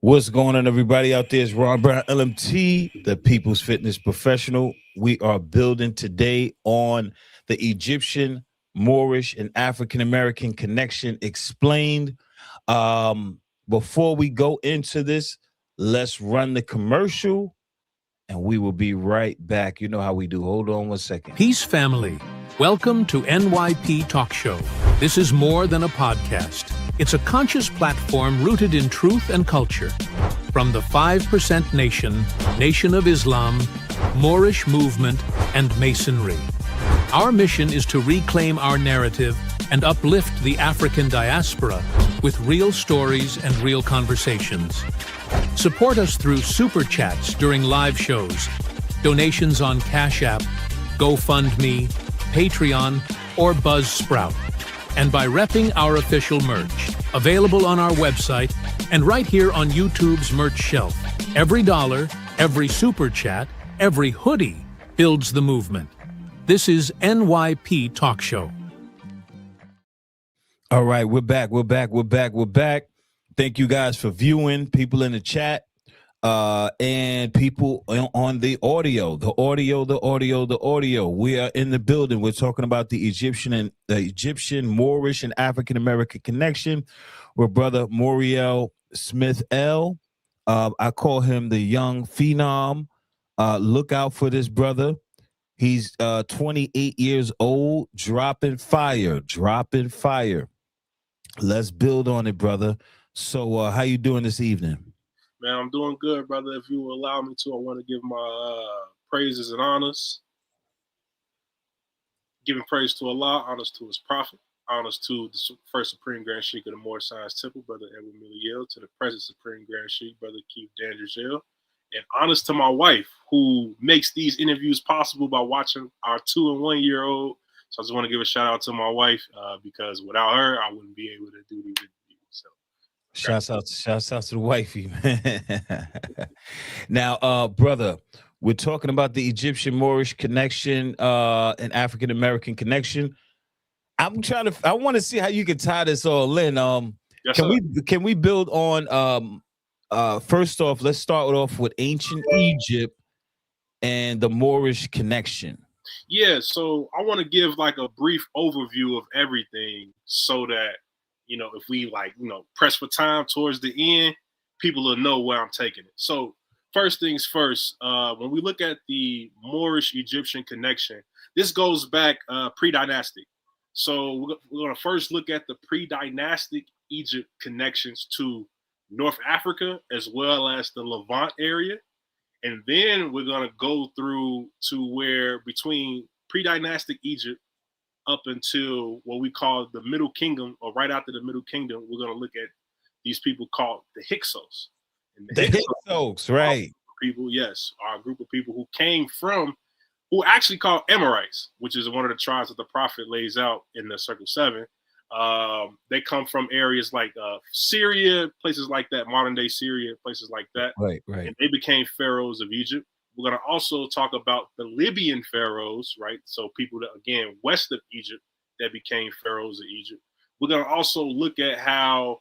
What's going on, everybody out there? It's Ron Brown, LMT, the People's Fitness Professional. We are building today on the Egyptian, Moorish, and African American connection explained. Before we go into this, let's run the commercial and we will be right back. You know how we do. Hold on one second. Peace family. Welcome to NYP Talk Show. This is more than a podcast. It's a conscious platform rooted in truth and culture. From the 5% Nation, Nation of Islam, Moorish movement, and Masonry. Our mission is to reclaim our narrative and uplift the African diaspora with real stories and real conversations. Support us through super chats during live shows, donations on Cash App, GoFundMe, Patreon, or Buzzsprout, and by repping our official merch, available on our website and right here on YouTube's merch shelf. Every dollar, every super chat, every hoodie builds the movement. This is NYP Talk Show. All right, we're back. Thank you guys for viewing, people in the chat, and people on the audio. We are in the building. We're talking about the Egyptian, Moorish, and African American connection with brother Moriel Smith L. I call him the young phenom. Look out for this brother. He's 28 years old, dropping fire. Let's build on it, brother. So how you doing this evening? Man, I'm doing good, brother. If you will allow me to, I want to give my praises and honors. Giving praise to Allah, honors to his prophet, honors to the first Supreme Grand Sheikh of the Moorish Science Temple, Brother Edward Miliel, to the present Supreme Grand Sheikh, Brother Keith Dangergel, and honors to my wife, who makes these interviews possible by watching our 2- and 1-year-old. So I just want to give a shout out to my wife because without her, I wouldn't be able to do these interviews. So. Shouts out to the wifey, man. Now, brother, we're talking about the Egyptian Moorish connection and African American connection. I want to see how you can tie this all in. Yes, can we build on first off, let's start off with ancient Egypt and the Moorish connection. Yeah, so I want to give like a brief overview of everything so that if we press for time towards the end, people will know where I'm taking it. So first things first, when we look at the Moorish-Egyptian connection, this goes back predynastic. So we're going to first look at the predynastic Egypt connections to North Africa as well as the Levant area. And then we're going to go through to where between predynastic Egypt up until what we call the Middle Kingdom, or right after the Middle Kingdom, we're going to look at these people called the Hyksos. And the Hyksos, right? People, yes, are a group of people who came from, who actually called Amorites, which is one of the tribes that the prophet lays out in the Circle 7. They come from areas like Syria, places like that, modern day Syria, places like that. Right. And they became pharaohs of Egypt. We're going to also talk about the Libyan pharaohs, right? So people that, again, west of Egypt that became pharaohs of Egypt. We're going to also look at how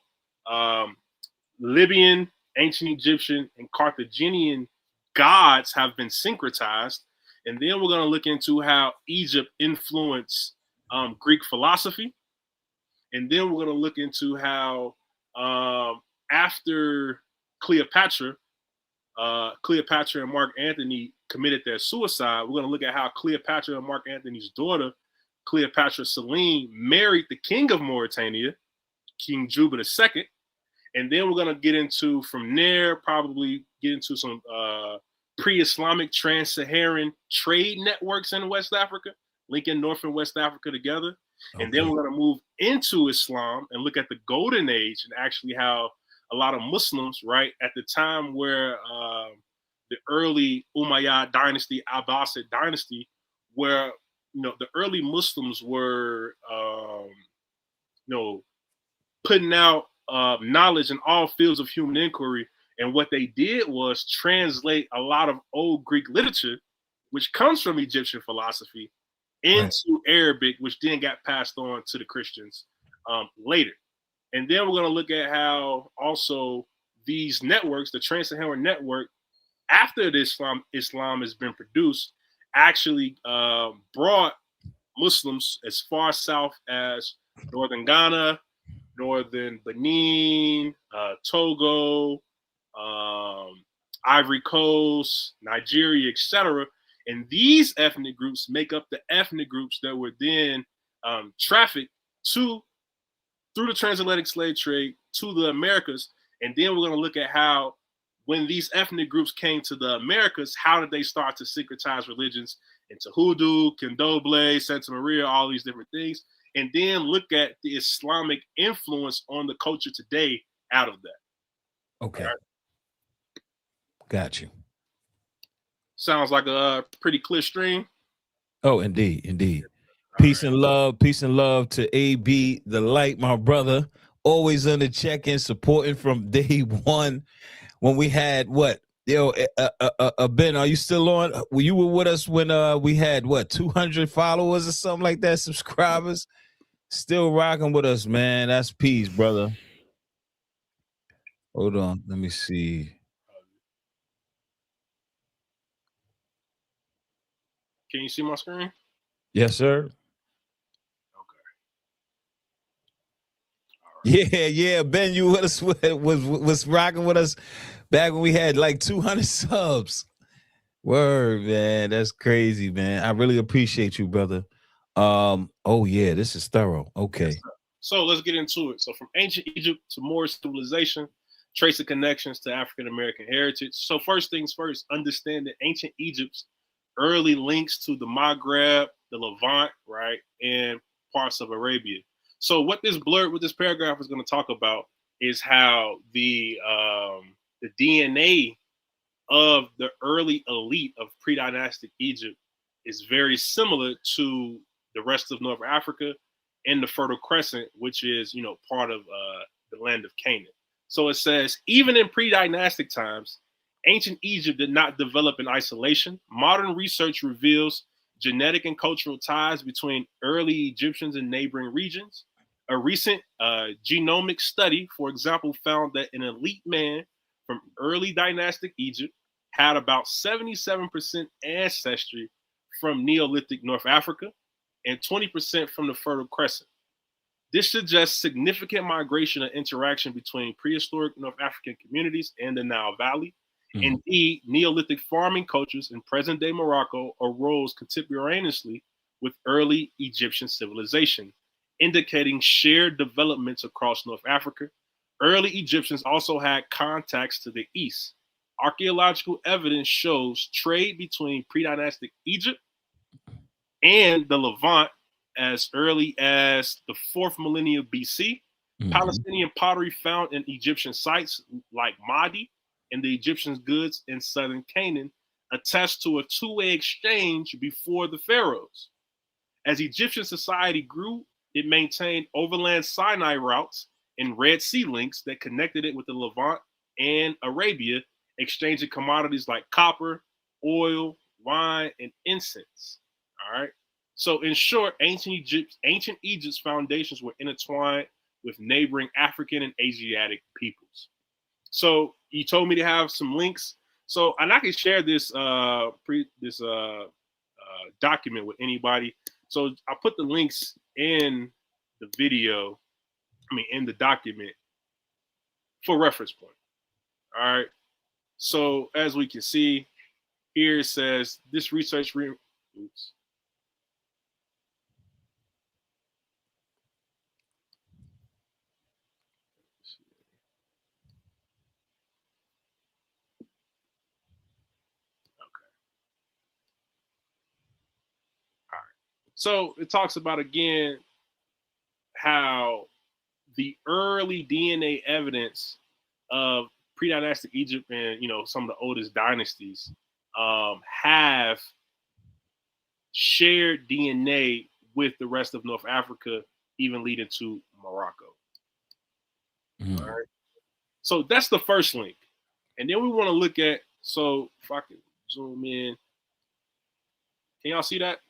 Libyan, ancient Egyptian, and Carthaginian gods have been syncretized. And then we're going to look into how Egypt influenced Greek philosophy. And then we're going to look into how after Cleopatra and Mark Antony committed their suicide, we're going to look at how Cleopatra and Mark Antony's daughter, Cleopatra Selene, married the king of Mauritania, King Juba II. And then we're going to get into, from there, probably get into some pre-Islamic trans-Saharan trade networks in West Africa, linking North and West Africa together. Okay. And then we're going to move into Islam and look at the Golden Age and actually how a lot of Muslims, right, at the time where the early Umayyad dynasty, Abbasid dynasty, where, the early Muslims were, putting out knowledge in all fields of human inquiry. And what they did was translate a lot of old Greek literature, which comes from Egyptian philosophy, into Arabic, which then got passed on to the Christians later. And then we're going to look at how also these networks, the Trans-Saharan network, after the Islam has been produced, actually brought Muslims as far south as northern Ghana, northern Benin, Togo, Ivory Coast, Nigeria, etc. And these ethnic groups make up the ethnic groups that were then trafficked through the transatlantic slave trade to the Americas. And then we're going to look at how, when these ethnic groups came to the Americas, how did they start to syncretize religions into hoodoo, candomblé, Santa Maria, all these different things, and then look at the Islamic influence on the culture today out of that. Okay. Right. Got you. Sounds like a pretty clear stream. Oh, indeed, indeed. Peace and love to AB, the light, my brother. Always on the check-in, supporting from day one. When we had what? Yo, Ben, are you still on? Well, you were with us when we had what, 200 followers or something like that, subscribers. Still rocking with us, man. That's peace, brother. Hold on, let me see. Can you see my screen? Yes, sir. Okay. Yeah. Ben, you with us was rocking with us back when we had like 200 subs. Word, man. That's crazy, man. I really appreciate you, brother. Oh yeah, this is thorough. Okay. Yes, so let's get into it. So from ancient Egypt to Moorish civilization, tracing connections to African American heritage. So first things first, understand that ancient Egypt's early links to the Maghreb, the Levant, right, and parts of Arabia. So what this paragraph is going to talk about is how the DNA of the early elite of predynastic Egypt is very similar to the rest of North Africa and the Fertile Crescent, which is, part of the land of Canaan. So it says, even in predynastic times, ancient Egypt did not develop in isolation. Modern research reveals genetic and cultural ties between early Egyptians and neighboring regions. A recent genomic study, for example, found that an elite man from early dynastic Egypt had about 77% ancestry from Neolithic North Africa and 20% from the Fertile Crescent. This suggests significant migration and interaction between prehistoric North African communities and the Nile Valley. Mm-hmm. Indeed, Neolithic farming cultures in present-day Morocco arose contemporaneously with early Egyptian civilization, indicating shared developments across North Africa. Early Egyptians also had contacts to the east. Archaeological evidence shows trade between predynastic Egypt and the Levant as early as the 4th millennia BC. Mm-hmm. Palestinian pottery found in Egyptian sites like Mahdi and the Egyptians' goods in southern Canaan attest to a two-way exchange before the pharaohs. As Egyptian society grew, it maintained overland Sinai routes and Red Sea links that connected it with the Levant and Arabia, exchanging commodities like copper, oil, wine, and incense. All right. So in short, ancient Egypt's foundations were intertwined with neighboring African and Asiatic peoples. So you told me to have some links. So, and I can share this document with anybody. So I put the links in the video, in the document for reference point. All right. So as we can see here, it says this research. Oops. So it talks about, again, how the early DNA evidence of predynastic Egypt and, some of the oldest dynasties have shared DNA with the rest of North Africa, even leading to Morocco. Mm. All right. So that's the first link. And then we want to look at, so if I can zoom in, can y'all see that?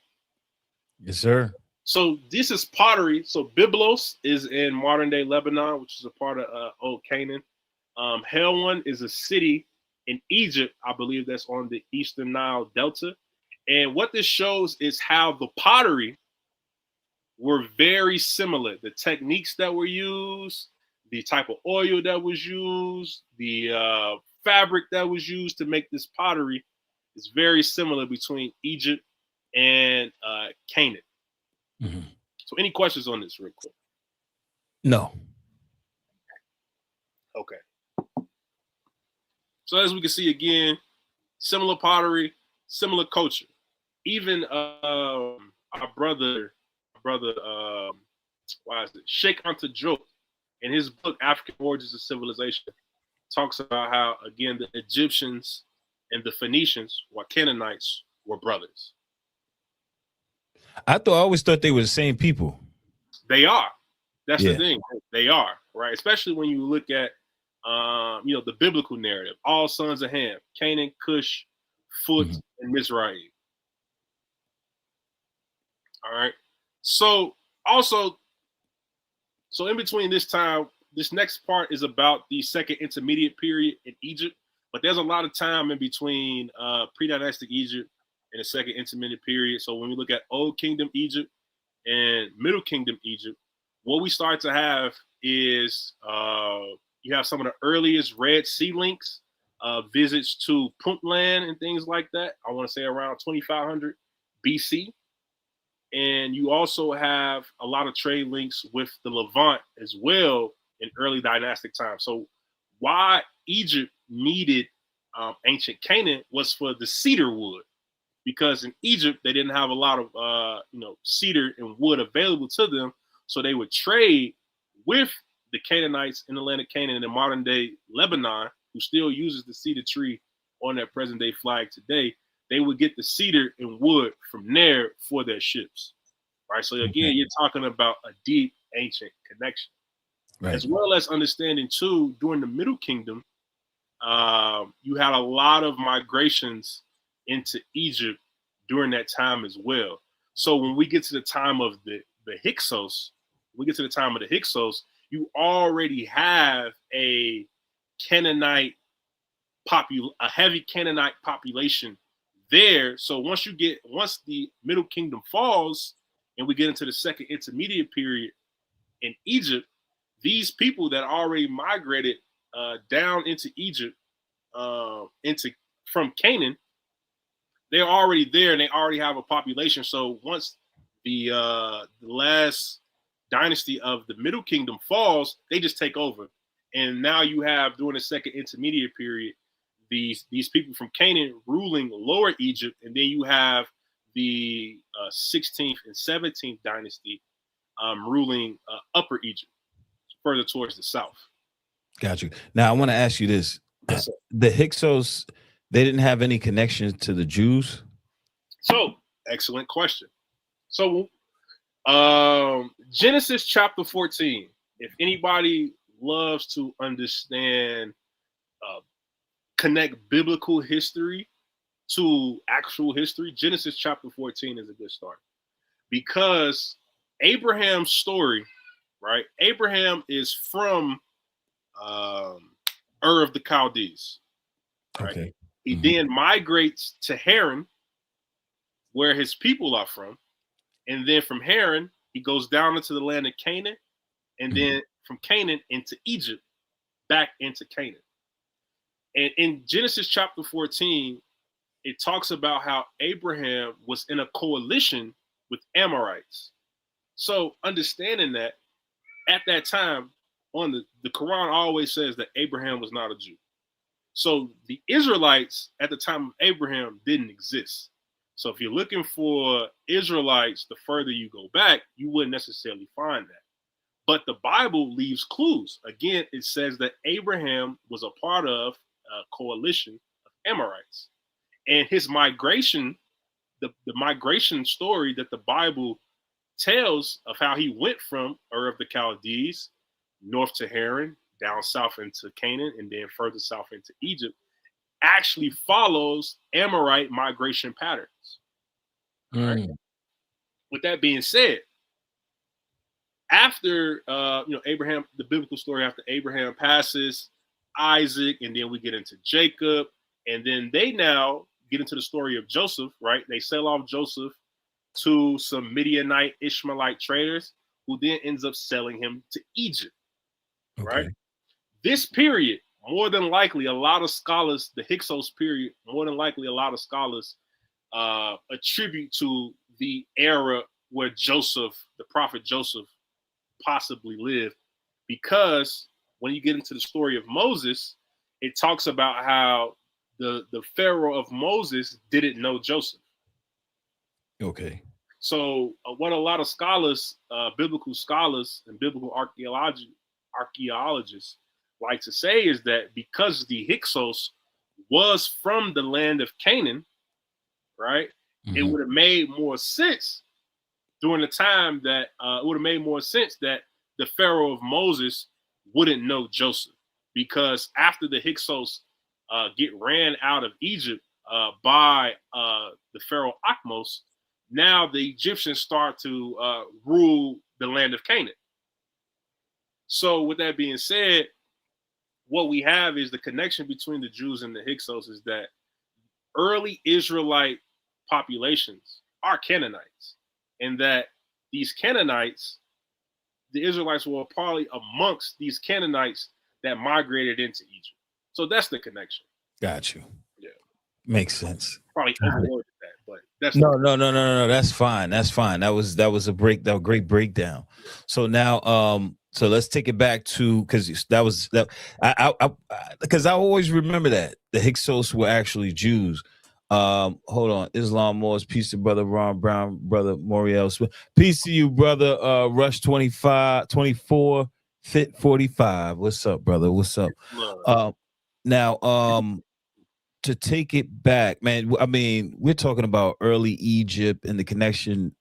Yes, sir. So this is pottery. So Byblos is in modern day Lebanon, which is a part of Old Canaan. Helwan is a city in Egypt, I believe that's on the Eastern Nile Delta. And what this shows is how the pottery were very similar. The techniques that were used, the type of oil that was used, the fabric that was used to make this pottery is very similar between Egypt and Canaan. Mm-hmm. So any questions on this real quick? No. Okay. So as we can see again, similar pottery, similar culture. Even our brother, why is it? Sheikh Anta Diop, in his book African Origins of Civilization, talks about how again the Egyptians and the Phoenicians, or Canaanites, were brothers. I always thought they were the same people. They are. That's the thing. They are, right? Especially when you look at the biblical narrative. All sons of Ham, Canaan, Cush, Phut, and Mizraim. All right. So in between this time, this next part is about the second intermediate period in Egypt, but there's a lot of time in between predynastic Egypt and the second intermediate period. So when we look at Old Kingdom Egypt and Middle Kingdom Egypt, what we start to have is you have some of the earliest Red Sea links, visits to Puntland and things like that. I want to say around 2500 BC. And you also have a lot of trade links with the Levant as well in early dynastic times. So why Egypt needed ancient Canaan was for the cedar wood, because in Egypt they didn't have a lot of cedar and wood available to them. So they would trade with the Canaanites in the land of Canaan in modern day Lebanon, who still uses the cedar tree on their present day flag today. They would get the cedar and wood from there for their ships, right? So again, you're talking about a deep ancient connection, right? As well as understanding too, during the Middle Kingdom, you had a lot of migrations into Egypt during that time as well. So when we get to the time of the Hyksos, you already have a Canaanite a heavy Canaanite population there. So once the Middle Kingdom falls and we get into the second intermediate period in Egypt, these people that already migrated down into Egypt from Canaan, they're already there and they already have a population. So once the last dynasty of the Middle Kingdom falls, they just take over. And now you have, during the second intermediate period, these people from Canaan ruling Lower Egypt, and then you have the 16th and 17th dynasty ruling Upper Egypt, further towards the south. Got you. Now I want to ask you this: the Hyksos, they didn't have any connection to the Jews? So, excellent question. So, Genesis chapter 14. If anybody loves to understand, connect biblical history to actual history, Genesis chapter 14 is a good start, because Abraham's story, right? Abraham is from Ur of the Chaldees. Right? Okay. He then migrates to Haran, where his people are from. And then from Haran, he goes down into the land of Canaan, and then from Canaan into Egypt, back into Canaan. And in Genesis chapter 14, it talks about how Abraham was in a coalition with Amorites. So understanding that at that time, the Quran always says that Abraham was not a Jew. So the Israelites at the time of Abraham didn't exist. So if you're looking for Israelites, the further you go back, you wouldn't necessarily find that. But the Bible leaves clues. Again, it says that Abraham was a part of a coalition of Amorites. And his migration, the migration story that the Bible tells of how he went from Ur of the Chaldees, north to Haran, down south into Canaan, and then further south into Egypt, actually follows Amorite migration patterns. Right? With that being said, after Abraham, the biblical story, after Abraham passes, Isaac, and then we get into Jacob, and then they now get into the story of Joseph, right? They sell off Joseph to some Midianite Ishmaelite traders, who then ends up selling him to Egypt, right? This period, more than likely, a lot of scholars, the Hyksos period, more than likely, a lot of scholars attribute to the era where Joseph, the prophet Joseph, possibly lived, because when you get into the story of Moses, it talks about how the Pharaoh of Moses didn't know Joseph. Okay. So what a lot of scholars, biblical scholars and biblical archaeologists like to say is that because the Hyksos was from the land of Canaan, right, it would have made more sense during the time that it would have made more sense that the Pharaoh of Moses wouldn't know Joseph, because after the Hyksos get ran out of Egypt by the Pharaoh Akhmos, now the Egyptians start to rule the land of Canaan. So with that being said, what we have is the connection between the Jews and the Hyksos is that early Israelite populations are Canaanites, and that these Canaanites, the Israelites were probably amongst these Canaanites that migrated into Egypt. So that's the connection. Got you. Yeah. Makes sense. Probably overloaded that, but that's no. That's fine. That's fine. That was a great breakdown. So now, so let's take it back to, because because I always remember that the Hyksos were actually Jews. Hold on, Islam Moors, peace to brother Ron Brown, brother Moriel Smith, peace to you, brother Rush 24 Fit 45. What's up, brother? What's up? Now, to take it back, man, I mean, we're talking about early Egypt and the connection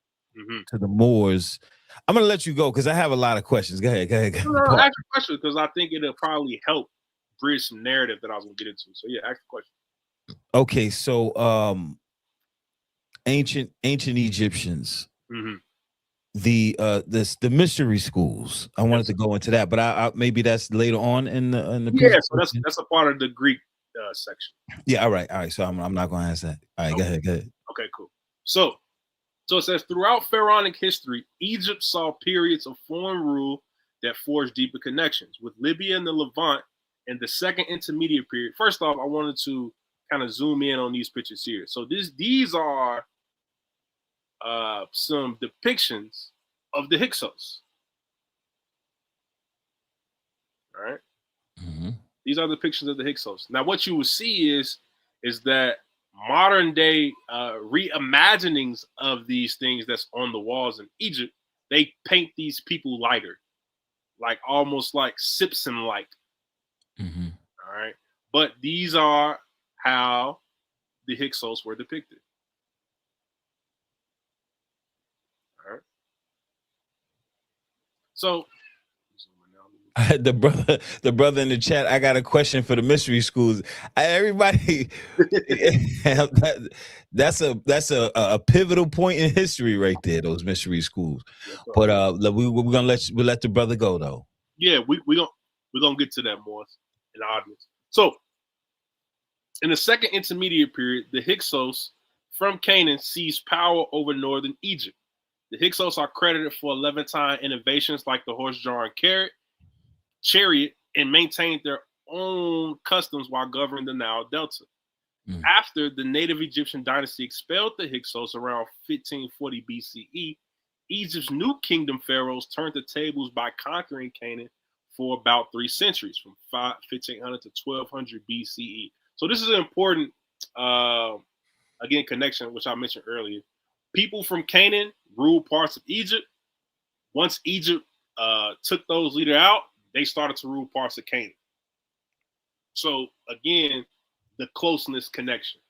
to the Moors. I'm gonna let you go because I have a lot of questions. Go ahead. No, ask a question, because I think it'll probably help bridge some narrative that I was gonna get into. So yeah, ask the question. Okay, so ancient Egyptians, the mystery schools. I wanted to go into that, but I maybe that's later on in the yeah. So that's a part of the Greek section. Yeah. All right. So I'm not gonna ask that. All right. Okay. Go ahead. Okay. Cool. So it says throughout pharaonic history, Egypt saw periods of foreign rule that forged deeper connections with Libya and the Levant. And the second intermediate period. First off, I wanted to kind of zoom in on these pictures here. So these are some depictions of the Hyksos. All right. These are depictions of the Hyksos. Now, what you will see is that modern day reimaginings of these things that's on the walls in Egypt, they paint these people lighter, like almost like Simpson-like. All right. But these are how the Hyksos were depicted. All right. So the brother in the chat, I got a question for the mystery schools. Everybody, that's a pivotal point in history right there, those mystery schools. But we're gonna let the brother go though. Yeah, we're gonna get to that more in the audience. So in the second intermediate period, the Hyksos from Canaan seized power over northern Egypt. The Hyksos are credited for Levantine innovations like the horse-drawn chariot, and maintained their own customs while governing the Nile Delta. After the native Egyptian dynasty expelled the Hyksos around 1540 BCE, Egypt's new kingdom pharaohs turned the tables by conquering Canaan for about 3 centuries, from 1500 to 1200 BCE. So this is an important, again, connection, which I mentioned earlier. People from Canaan ruled parts of Egypt. Once Egypt took those leaders out, they started to rule parts of Canaan. So again, the closeness connection.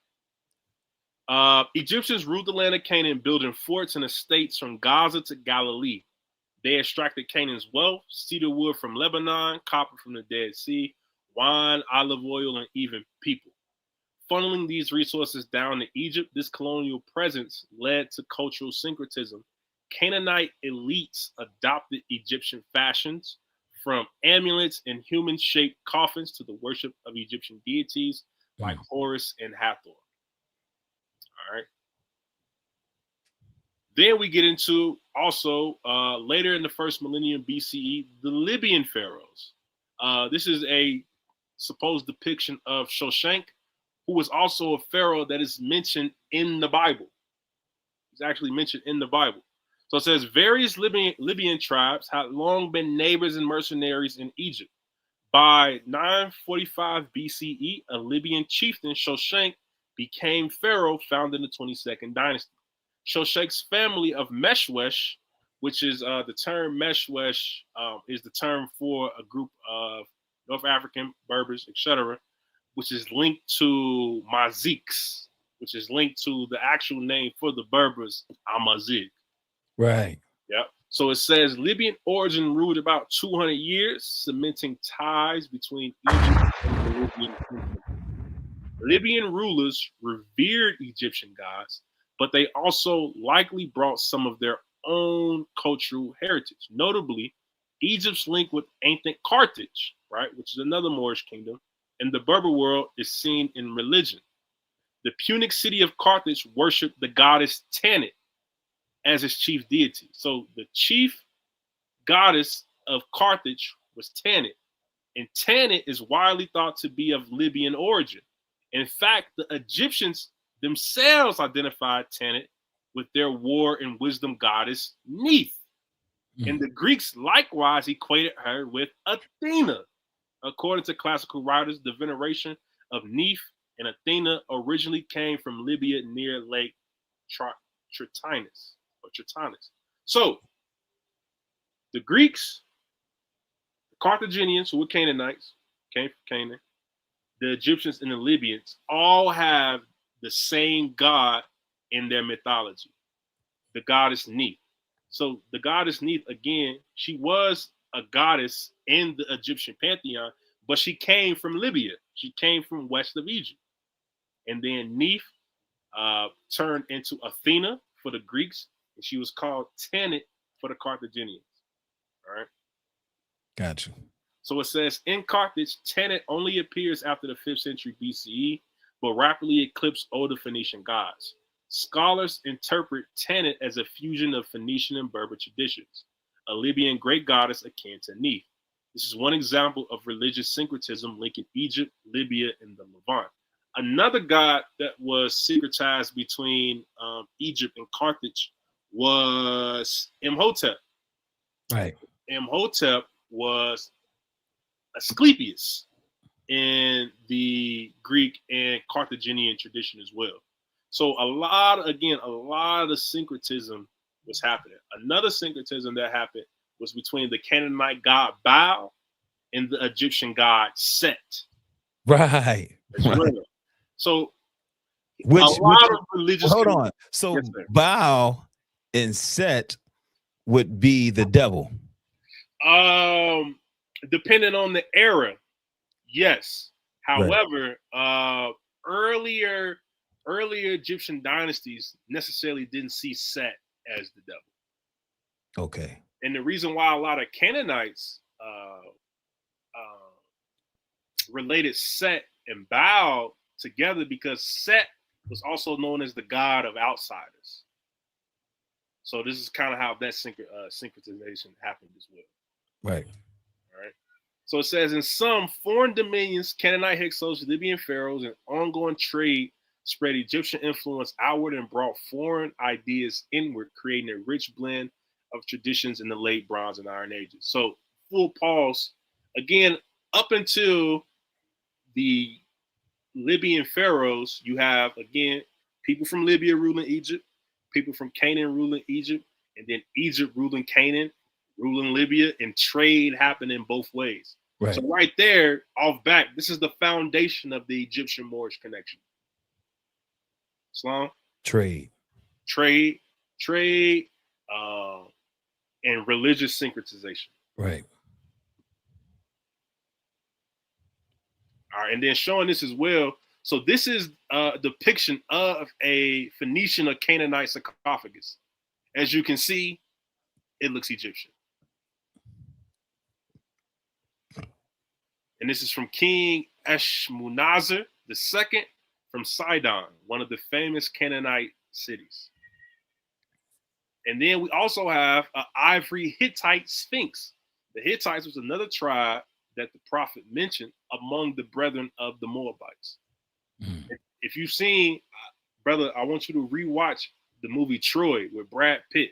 Egyptians ruled the land of Canaan, building forts and estates from Gaza to Galilee. They extracted Canaan's wealth, cedar wood from Lebanon, copper from the Dead Sea, wine, olive oil, and even people. Funneling these resources down to Egypt, this colonial presence led to cultural syncretism. Canaanite elites adopted Egyptian fashions, from amulets and human-shaped coffins to the worship of Egyptian deities like Horus and Hathor. All right. Then we get into also later in the first millennium BCE, the Libyan pharaohs. This is a supposed depiction of Shoshank, who was also a pharaoh that is mentioned in the Bible. He's actually mentioned in the Bible. So it says various Libyan tribes had long been neighbors and mercenaries in Egypt. By 945 BCE, a Libyan chieftain, Shoshank, became pharaoh, founding the 22nd dynasty. Shoshank's family of Meshwesh, which is the term Meshwesh is the term for a group of North African Berbers, etc., which is linked to Maziks, which is linked to the actual name for the Berbers, Amazik. Right. Yep. So it says Libyan origin ruled about 200 years, cementing ties between Egypt and the Libyan kingdom. Libyan rulers revered Egyptian gods, but they also likely brought some of their own cultural heritage. Notably, Egypt's link with ancient Carthage, right, which is another Moorish kingdom, in the Berber world is seen in religion. The Punic city of Carthage worshipped the goddess Tanit as its chief deity. So the chief goddess of Carthage was Tanit, and Tanit is widely thought to be of Libyan origin. In fact, the Egyptians themselves identified Tanit with their war and wisdom goddess Neith. And the Greeks likewise equated her with Athena. According to classical writers, the veneration of Neith and Athena originally came from Libya near Lake Tritanis. So the Greeks, the Carthaginians, who were Canaanites, came from Canaan, the Egyptians and the Libyans all have the same god in their mythology, the goddess Neith. So the goddess Neith, again, she was a goddess in the Egyptian pantheon, but she came from Libya. She came from west of Egypt. And then Neith turned into Athena for the Greeks, and she was called Tanit for the Carthaginians. All right. Gotcha. So it says in Carthage, Tanit only appears after the 5th century BCE, but rapidly eclipsed older Phoenician gods. Scholars interpret Tanit as a fusion of Phoenician and Berber traditions, a Libyan great goddess akin to Neith. This is one example of religious syncretism linking Egypt, Libya, and the Levant. Another god that was syncretized between Egypt and Carthage was Imhotep. Right. Imhotep was Asclepius in the Greek and Carthaginian tradition as well. So a lot of the syncretism was happening. Another syncretism that happened was between the Canaanite god Baal and the Egyptian god Set. Right. Right. So Which of religious. hold on. So Yes, Baal and Set would be the devil. Depending on the era, yes. However, earlier Egyptian dynasties necessarily didn't see Set as the devil. Okay. And the reason why a lot of Canaanites related Set and Baal together, because Set was also known as the god of outsiders. So this is kind of how that syncretization happened as well. Right. All right. So it says in some foreign dominions, Canaanite, Hyksos, Libyan pharaohs, and ongoing trade spread Egyptian influence outward and brought foreign ideas inward, creating a rich blend of traditions in the late Bronze and Iron Ages. So full pause. Again, up until the Libyan pharaohs, you have, again, people from Libya ruling Egypt, people from Canaan ruling Egypt, and then Egypt ruling Canaan, ruling Libya, and trade happening both ways. Right. So right there, off back, this is the foundation of the Egyptian Moorish connection. Islam, trade, and religious syncretization. Right. All right, and then showing this as well. So this is a depiction of a Phoenician or Canaanite sarcophagus. As you can see, it looks Egyptian. And this is from King Eshmunazar II from Sidon, one of the famous Canaanite cities. And then we also have an ivory Hittite sphinx. The Hittites was another tribe that the prophet mentioned among the brethren of the Moabites. Mm. If you've seen, brother, I want you to rewatch the movie Troy with Brad Pitt.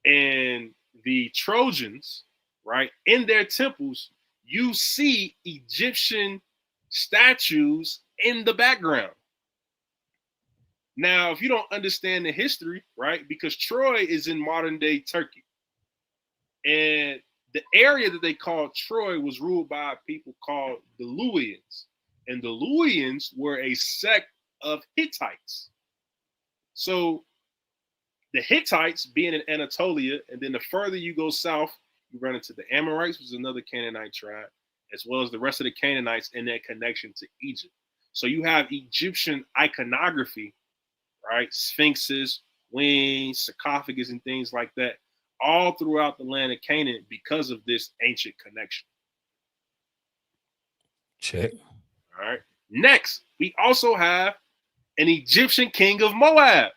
And the Trojans, right, in their temples, you see Egyptian statues in the background. Now, if you don't understand the history, right, because Troy is in modern day Turkey. And the area that they called Troy was ruled by people called the Luwians. And the Luwians were a sect of Hittites. So the Hittites being in Anatolia, and then the further you go south, you run into the Amorites, which is another Canaanite tribe, as well as the rest of the Canaanites and their connection to Egypt. So you have Egyptian iconography, right? Sphinxes, wings, sarcophagus, and things like that, all throughout the land of Canaan because of this ancient connection. Check. All right. Next, we also have an Egyptian king of Moab.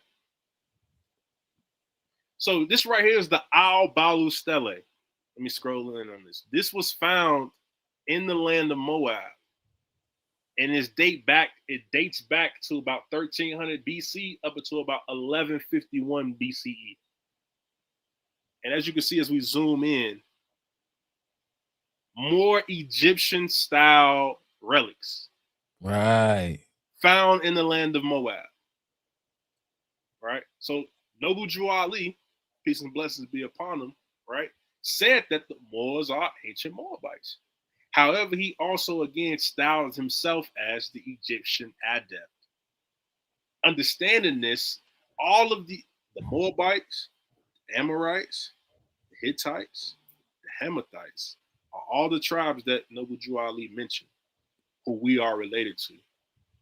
So this right here is the Al Balu Stele. Let me scroll in on this. This was found in the land of Moab. And it dates back to about 1300 BC up until about 1151 BCE. And as you can see, as we zoom in, more Egyptian style relics. Right. Found in the land of Moab. Right? So Noble Drew Ali, peace and blessings be upon him, right, said that the Moors are ancient Moabites. However, he also again styled himself as the Egyptian adept. Understanding this, all of the Moabites, the Amorites, the Hittites, the Hamathites are all the tribes that Noble Drew Ali mentioned, who we are related to.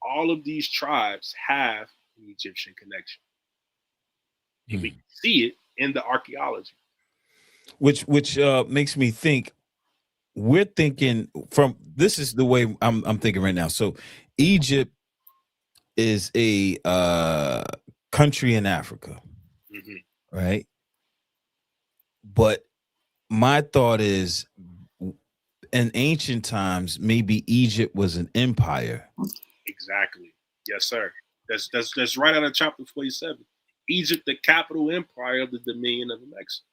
All of these tribes have an Egyptian connection. And we see it in the archaeology. Which makes me think we're thinking from, this is the way I'm thinking right now. So Egypt is a country in Africa, right? But my thought is, in ancient times, maybe Egypt was an empire. Exactly. Yes, sir. That's right out of chapter 47. Egypt, the capital empire of the dominion of Mexico.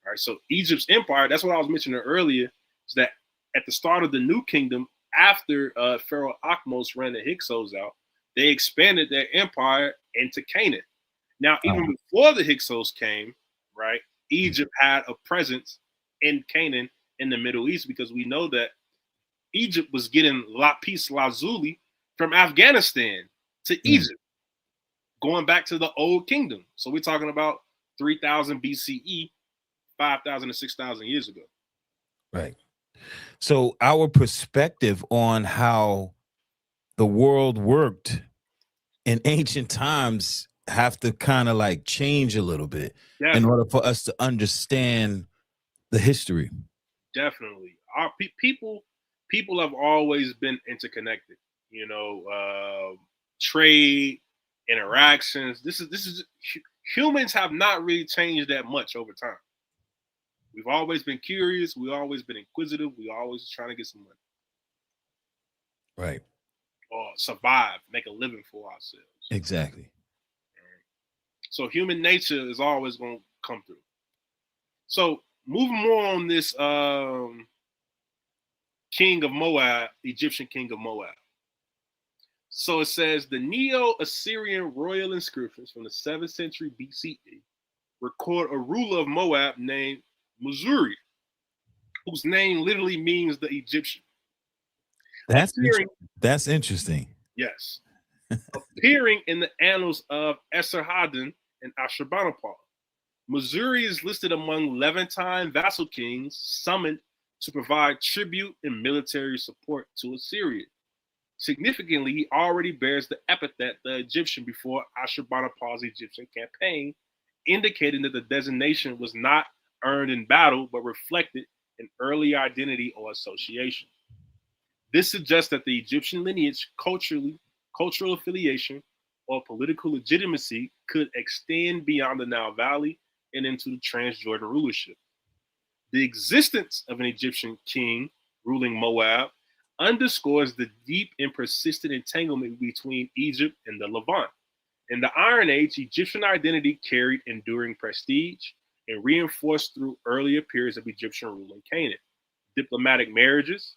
All right. So Egypt's empire, that's what I was mentioning earlier, is that at the start of the new kingdom, after Pharaoh Akhmos ran the Hyksos out, they expanded their empire into Canaan. Now, even before the Hyksos came, right, Egypt had a presence in Canaan in the Middle East, because we know that Egypt was getting lapis lazuli from Afghanistan to Egypt, going back to the old kingdom. So we're talking about 3000 BCE, 5,000 to 6,000 years ago. Right. So our perspective on how the world worked in ancient times have to kind of like change a little bit in order for us to understand the history. Definitely. Our people have always been interconnected, trade, interactions. This is humans have not really changed that much over time. We've always been curious. We've always been inquisitive. We're always trying to get some money. Right. Or survive, make a living for ourselves. Exactly. So human nature is always going to come through. So moving more on this king of Moab, Egyptian king of Moab. So it says the Neo-Assyrian royal inscriptions from the 7th century BCE record a ruler of Moab named Missouri, whose name literally means the Egyptian. That's interesting. Yes. Appearing in the annals of Esarhaddon and Ashurbanipal. Missouri is listed among Levantine vassal kings summoned to provide tribute and military support to Assyria. Significantly, he already bears the epithet the Egyptian before Ashurbanipal's Egyptian campaign, indicating that the designation was not earned in battle, but reflected an early identity or association. This suggests that the Egyptian lineage, cultural affiliation, or political legitimacy could extend beyond the Nile Valley and into the Transjordan rulership. The existence of an Egyptian king ruling Moab underscores the deep and persistent entanglement between Egypt and the Levant. In the Iron Age, Egyptian identity carried enduring prestige and reinforced through earlier periods of Egyptian rule in Canaan, diplomatic marriages,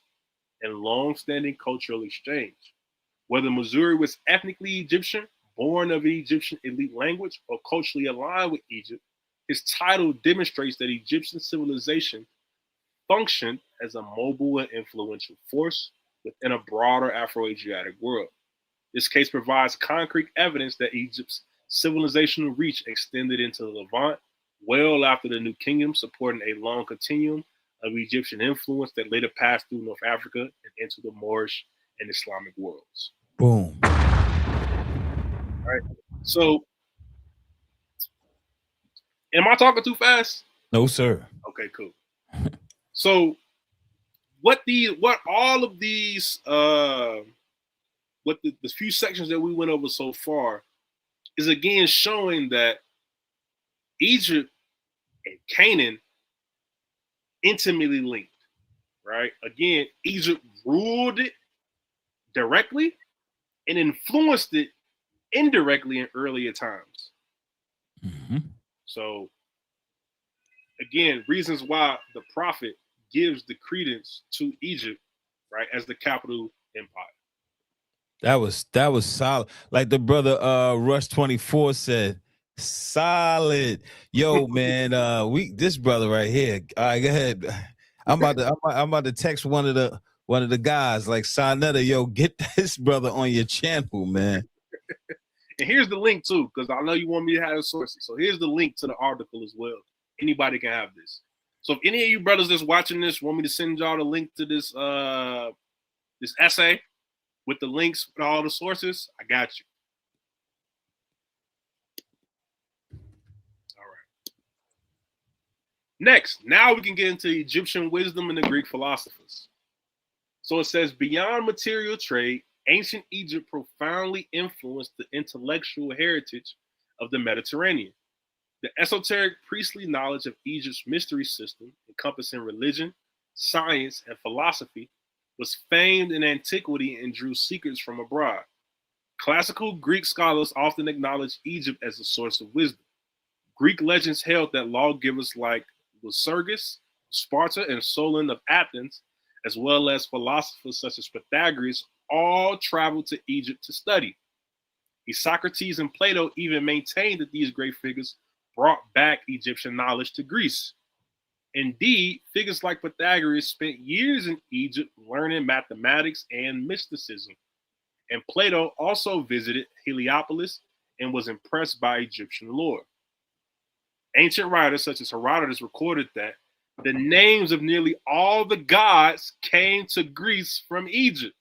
and long-standing cultural exchange. Whether Missouri was ethnically Egyptian, born of an Egyptian elite language, or culturally aligned with Egypt, his title demonstrates that Egyptian civilization functioned as a mobile and influential force within a broader Afro-Asiatic world. This case provides concrete evidence that Egypt's civilizational reach extended into the Levant well after the New Kingdom, supporting a long continuum of Egyptian influence that later passed through North Africa and into the Moorish and Islamic worlds. Boom. All right. So, am I talking too fast? No, sir. Okay, cool. So, what all of these, what the few sections that we went over so far is again showing that Egypt and Canaan intimately linked, right? Again, Egypt ruled it directly and influenced it indirectly in earlier times. Mm-hmm. So, again, reasons why the prophet gives the credence to Egypt, right, as the capital empire. That was solid. Like the brother Rush 24 said, solid. Yo, man, this brother right here. All right, go ahead. I'm about to text one of the guys like Sonetta, yo, get this brother on your channel, man. And here's the link too, because I know you want me to have the sources. So here's the link to the article as well. Anybody can have this. So if any of you brothers that's watching this want me to send y'all the link to this this essay with the links with all the sources, I got you. All right. Next, now we can get into Egyptian wisdom and the Greek philosophers. So it says, beyond material trade, ancient Egypt profoundly influenced the intellectual heritage of the Mediterranean. The esoteric priestly knowledge of Egypt's mystery system, encompassing religion, science, and philosophy, was famed in antiquity and drew seekers from abroad. Classical Greek scholars often acknowledge Egypt as a source of wisdom. Greek legends held that lawgivers like Lycurgus, Sparta, and Solon of Athens, as well as philosophers such as Pythagoras, all traveled to Egypt to study. Socrates and Plato even maintained that these great figures brought back Egyptian knowledge to Greece. Indeed, figures like Pythagoras spent years in Egypt learning mathematics and mysticism. And Plato also visited Heliopolis and was impressed by Egyptian lore. Ancient writers such as Herodotus recorded that the names of nearly all the gods came to Greece from Egypt.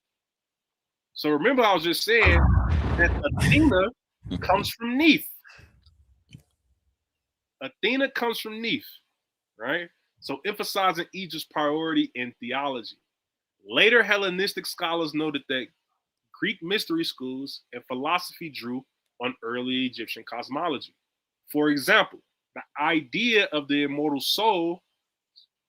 So remember, I was just saying that Athena comes from Neith. Athena comes from Neith, right? So emphasizing Egypt's priority in theology. Later Hellenistic scholars noted that Greek mystery schools and philosophy drew on early Egyptian cosmology. For example, the idea of the immortal soul,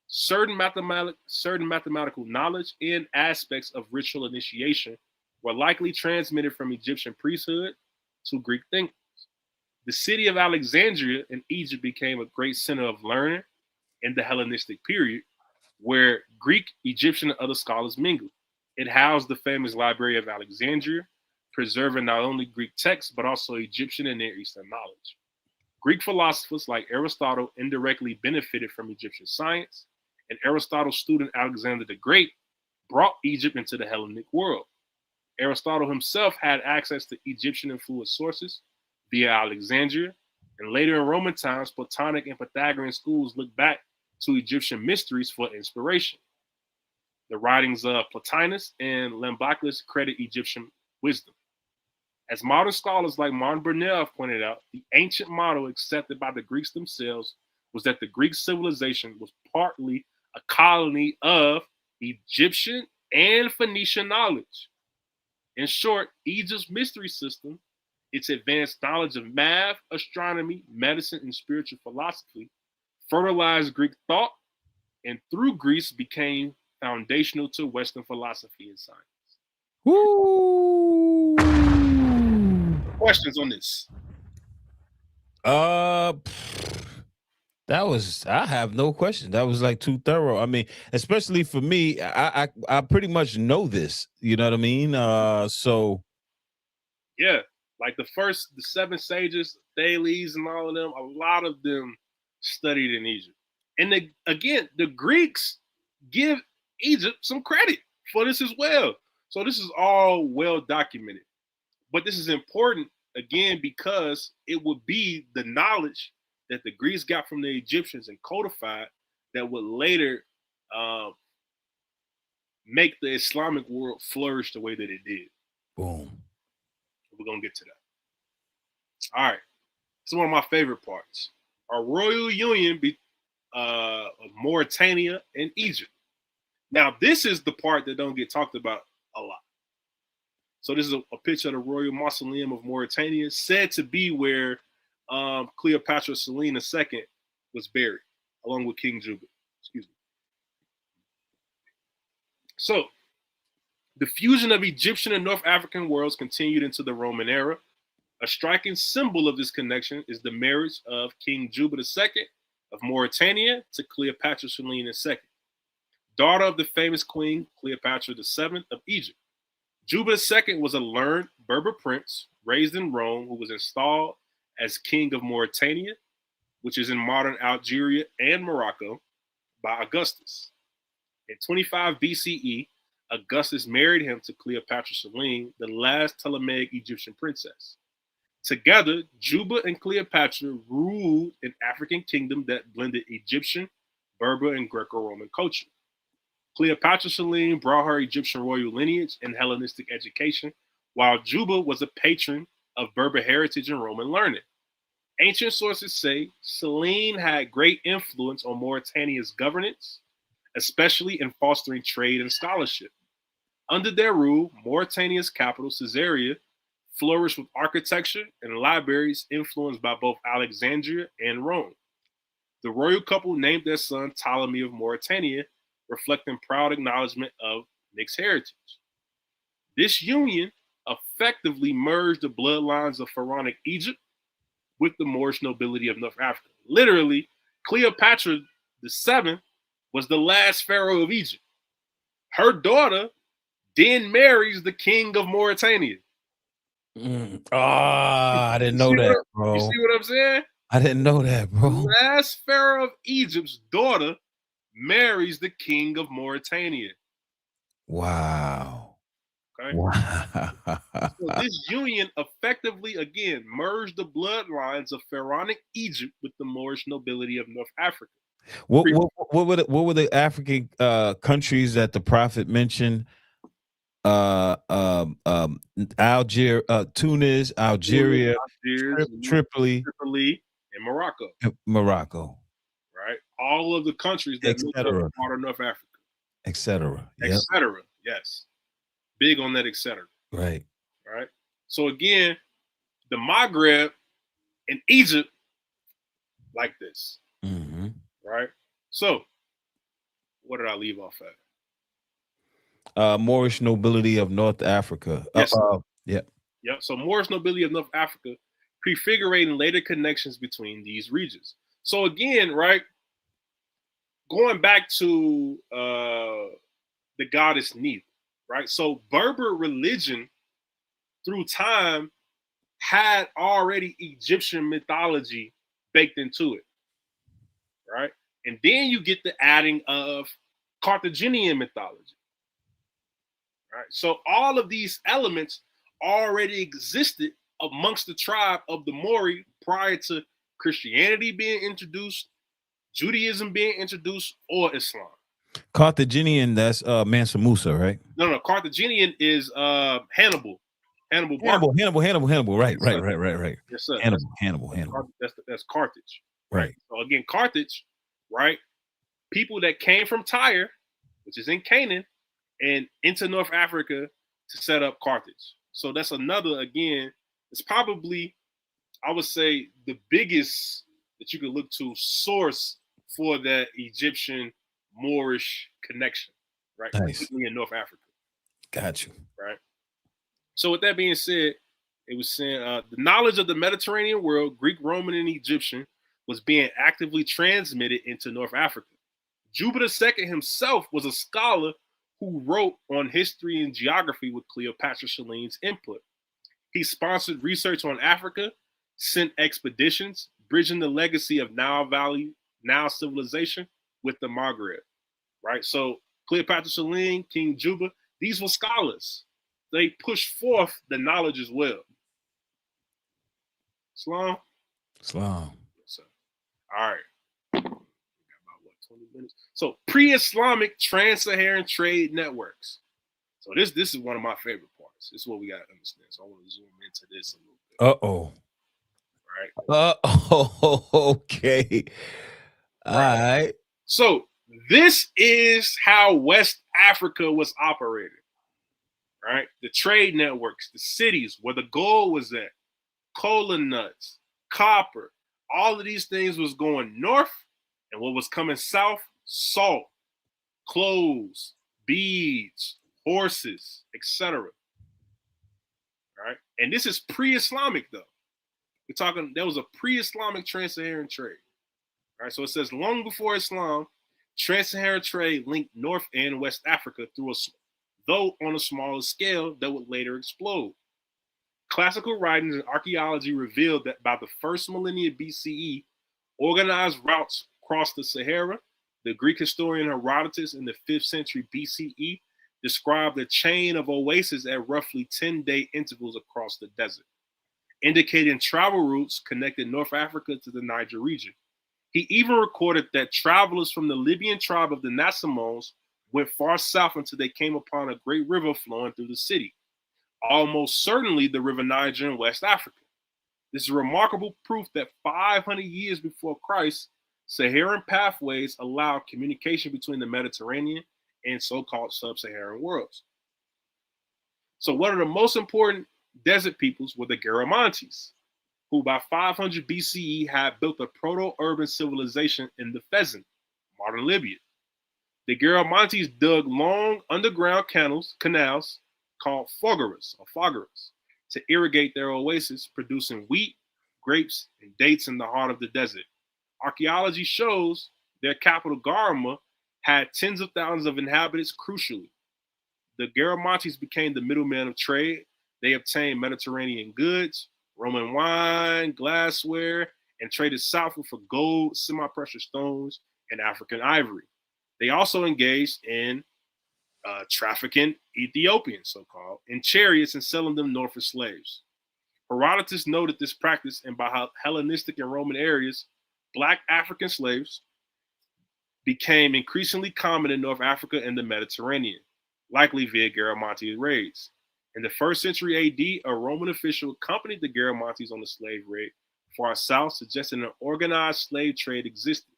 certain mathematical knowledge, and aspects of ritual initiation were likely transmitted from Egyptian priesthood to Greek thinkers. The city of Alexandria in Egypt became a great center of learning in the Hellenistic period, where Greek, Egyptian, and other scholars mingled. It housed the famous Library of Alexandria, preserving not only Greek texts, but also Egyptian and Near Eastern knowledge. Greek philosophers like Aristotle indirectly benefited from Egyptian science, and Aristotle's student Alexander the Great brought Egypt into the Hellenic world. Aristotle himself had access to Egyptian-influenced sources via Alexandria, and later in Roman times, Platonic and Pythagorean schools looked back to Egyptian mysteries for inspiration. The writings of Plotinus and Lambrocus credit Egyptian wisdom. As modern scholars like Martin Burnell have pointed out, the ancient model accepted by the Greeks themselves was that the Greek civilization was partly a colony of Egyptian and Phoenician knowledge. In short, Egypt's mystery system, its advanced knowledge of math, astronomy, medicine, and spiritual philosophy, fertilized Greek thought, and through Greece became foundational to Western philosophy and science. Woo! Questions on this? That was, I have no question. That was like too thorough. I mean, especially for me, I pretty much know this. You know what I mean? So Yeah, like the seven sages, Thales, and all of them, a lot of them studied in Egypt. And again, the Greeks give Egypt some credit for this as well. So this is all well documented. But this is important, again, because it would be the knowledge that the Greeks got from the Egyptians and codified that would later make the Islamic world flourish the way that it did. boom. We're going to get to that. All right. This is one of my favorite parts. A royal union of Mauritania and Egypt. Now, this is the part that don't get talked about a lot. So this is a picture of the Royal Mausoleum of Mauritania, said to be where Cleopatra Selene II was buried, along with King Juba. Excuse me. So the fusion of Egyptian and North African worlds continued into the Roman era. A striking symbol of this connection is the marriage of King Juba II of Mauritania to Cleopatra Selene II, daughter of the famous Queen Cleopatra VII of Egypt. Juba II was a learned Berber prince raised in Rome who was installed as king of Mauritania, which is in modern Algeria and Morocco, by Augustus. In 25 BCE, Augustus married him to Cleopatra Selene, the last Ptolemaic Egyptian princess. Together, Juba and Cleopatra ruled an African kingdom that blended Egyptian, Berber, and Greco-Roman culture. Cleopatra Selene brought her Egyptian royal lineage and Hellenistic education, while Juba was a patron of Berber heritage and Roman learning. Ancient sources say Selene had great influence on Mauritania's governance, especially in fostering trade and scholarship. Under their rule, Mauritania's capital, Caesarea, flourished with architecture and libraries influenced by both Alexandria and Rome. The royal couple named their son Ptolemy of Mauritania, reflecting proud acknowledgement of mixed heritage. This union effectively merged the bloodlines of pharaonic Egypt with the Moorish nobility of North Africa. Literally, Cleopatra VII was the last pharaoh of Egypt. Her daughter then marries the king of Mauritania. I didn't know that, bro. You see what I'm saying? I didn't know that, bro. The last pharaoh of Egypt's daughter marries the king of Mauritania. Wow. Okay. Wow. So this union effectively, again, merged the bloodlines of pharaonic Egypt with the Moorish nobility of North Africa. What were the African countries that the prophet mentioned? Tunis, Algeria, Tripoli, and Morocco. Morocco. Right? All of the countries that make up part of North Africa. Etc. Etc. Yes. Big on that, etc. Right. Right. So again, the Maghreb and Egypt like this. Mm-hmm. Right. So what did I leave off at? Moorish nobility of North Africa. Yes. Yeah. So Moorish nobility of North Africa, prefiguring later connections between these regions. So again, right, going back to the goddess Neith, right? So Berber religion through time had already Egyptian mythology baked into it, right? And then you get the adding of Carthaginian mythology, right? So all of these elements already existed amongst the tribe of the Maori prior to Christianity being introduced, Judaism being introduced, or Islam. Carthaginian, that's Mansa Musa, right? No, Carthaginian is Hannibal. Hannibal. Right. Yes, sir. Hannibal. That's Carthage. Right. So again, Carthage, right, people that came from Tyre, which is in Canaan, and into North Africa to set up Carthage. So that's another, again, it's probably, I would say, the biggest that you could look to source for that Egyptian Moorish connection, right? Nice. Particularly in North Africa. Got you. Right. So with that being said, it was saying the knowledge of the Mediterranean world, Greek, Roman, and Egyptian, was being actively transmitted into North Africa. Juba II himself was a scholar who wrote on history and geography with Cleopatra Shalene's input. He sponsored research on Africa, sent expeditions, bridging the legacy of Nile Valley, Nile civilization with the Maghreb, right? So Cleopatra Shalene, King Juba, these were scholars. They pushed forth the knowledge as well. Islam? Islam. Yes, sir. All right. We got about, 20 minutes? So pre-Islamic trans-Saharan trade networks. So this is one of my favorite parts. This is what we got to understand. So I want to zoom into this a little bit. Uh-oh. Right. Okay. All right. So this is how West Africa was operated, right? The trade networks, the cities where the gold was at, cola nuts, copper, all of these things was going north, and what was coming south, salt, clothes, beads, horses, etc. Right? And this is pre-Islamic though. We're talking, there was a pre-Islamic trans-Saharan trade. All right, so it says long before Islam, trans-Saharan trade linked North and West Africa through though on a smaller scale that would later explode. Classical writings and archaeology revealed that by the first millennia BCE, organized routes crossed the Sahara. The Greek historian Herodotus in the 5th century BCE described a chain of oases at roughly 10-day intervals across the desert, indicating travel routes connected North Africa to the Niger region. He even recorded that travelers from the Libyan tribe of the Nasamons went far south until they came upon a great river flowing through the city, almost certainly the River Niger in West Africa. This is remarkable proof that 500 years before Christ, Saharan pathways allowed communication between the Mediterranean and so-called sub-Saharan worlds. So one of the most important desert peoples were the Garamantes, who by 500 BCE had built a proto-urban civilization in the Fezzan, modern Libya. The Garamantes dug long underground canals called fogaras to irrigate their oasis, producing wheat, grapes, and dates in the heart of the desert. Archaeology shows their capital, Garma, had tens of thousands of inhabitants. Crucially, the Garamantes became the middlemen of trade. They obtained Mediterranean goods, Roman wine, glassware, and traded southward for gold, semi-precious stones, and African ivory. They also engaged in trafficking Ethiopians, so-called, in chariots and selling them north as slaves. Herodotus noted this practice, and by Hellenistic and Roman areas, Black African slaves became increasingly common in North Africa and the Mediterranean, likely via Garamantes raids. In the 1st century AD, a Roman official accompanied the Garamantes on a slave raid far south, suggesting an organized slave trade existed.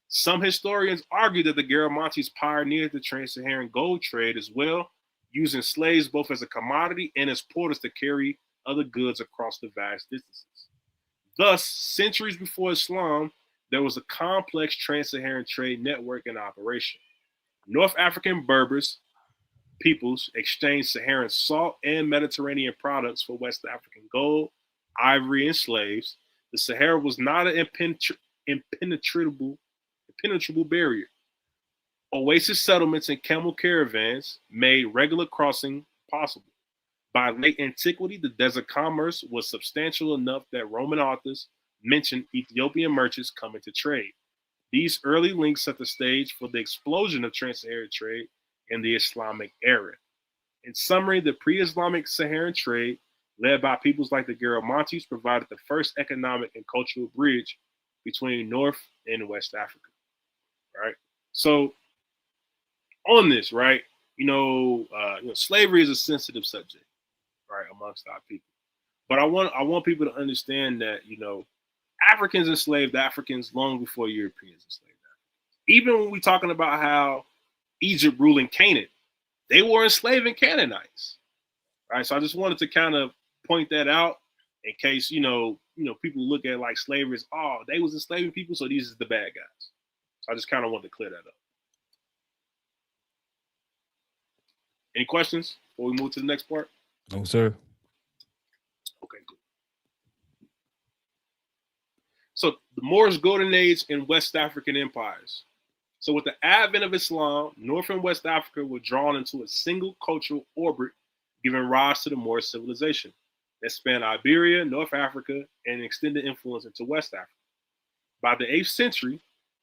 Some historians argue that the Garamantes pioneered the trans-Saharan gold trade as well, using slaves both as a commodity and as porters to carry other goods across the vast distances. Thus, centuries before Islam, there was a complex trans-Saharan trade network in operation. North African Berbers peoples exchanged Saharan salt and Mediterranean products for West African gold, ivory, and slaves. The Sahara was not an impenetrable barrier. Oasis settlements and camel caravans made regular crossing possible. By late antiquity, the desert commerce was substantial enough that Roman authors mentioned Ethiopian merchants coming to trade. These early links set the stage for the explosion of trans-Saharan trade in the Islamic era. In summary, the pre-Islamic Saharan trade, led by peoples like the Garamantes, provided the first economic and cultural bridge between North and West Africa. Right. So on this, right, slavery is a sensitive subject, right, amongst our people. But I want people to understand that, Africans enslaved Africans long before Europeans enslaved Africans. Even when we're talking about how Egypt ruling Canaan, they were enslaving Canaanites. Right. So I just wanted to kind of point that out in case, people look at like slavery as, oh, they was enslaving people, so these is the bad guys. So I just kind of wanted to clear that up. Any questions before we move to the next part? No, sir. Okay, good. So the Moorish Golden Age in West African empires. So with the advent of Islam, North and West Africa were drawn into a single cultural orbit, giving rise to the Moorish civilization that spanned Iberia, North Africa, and extended influence into West Africa. By the 8th century,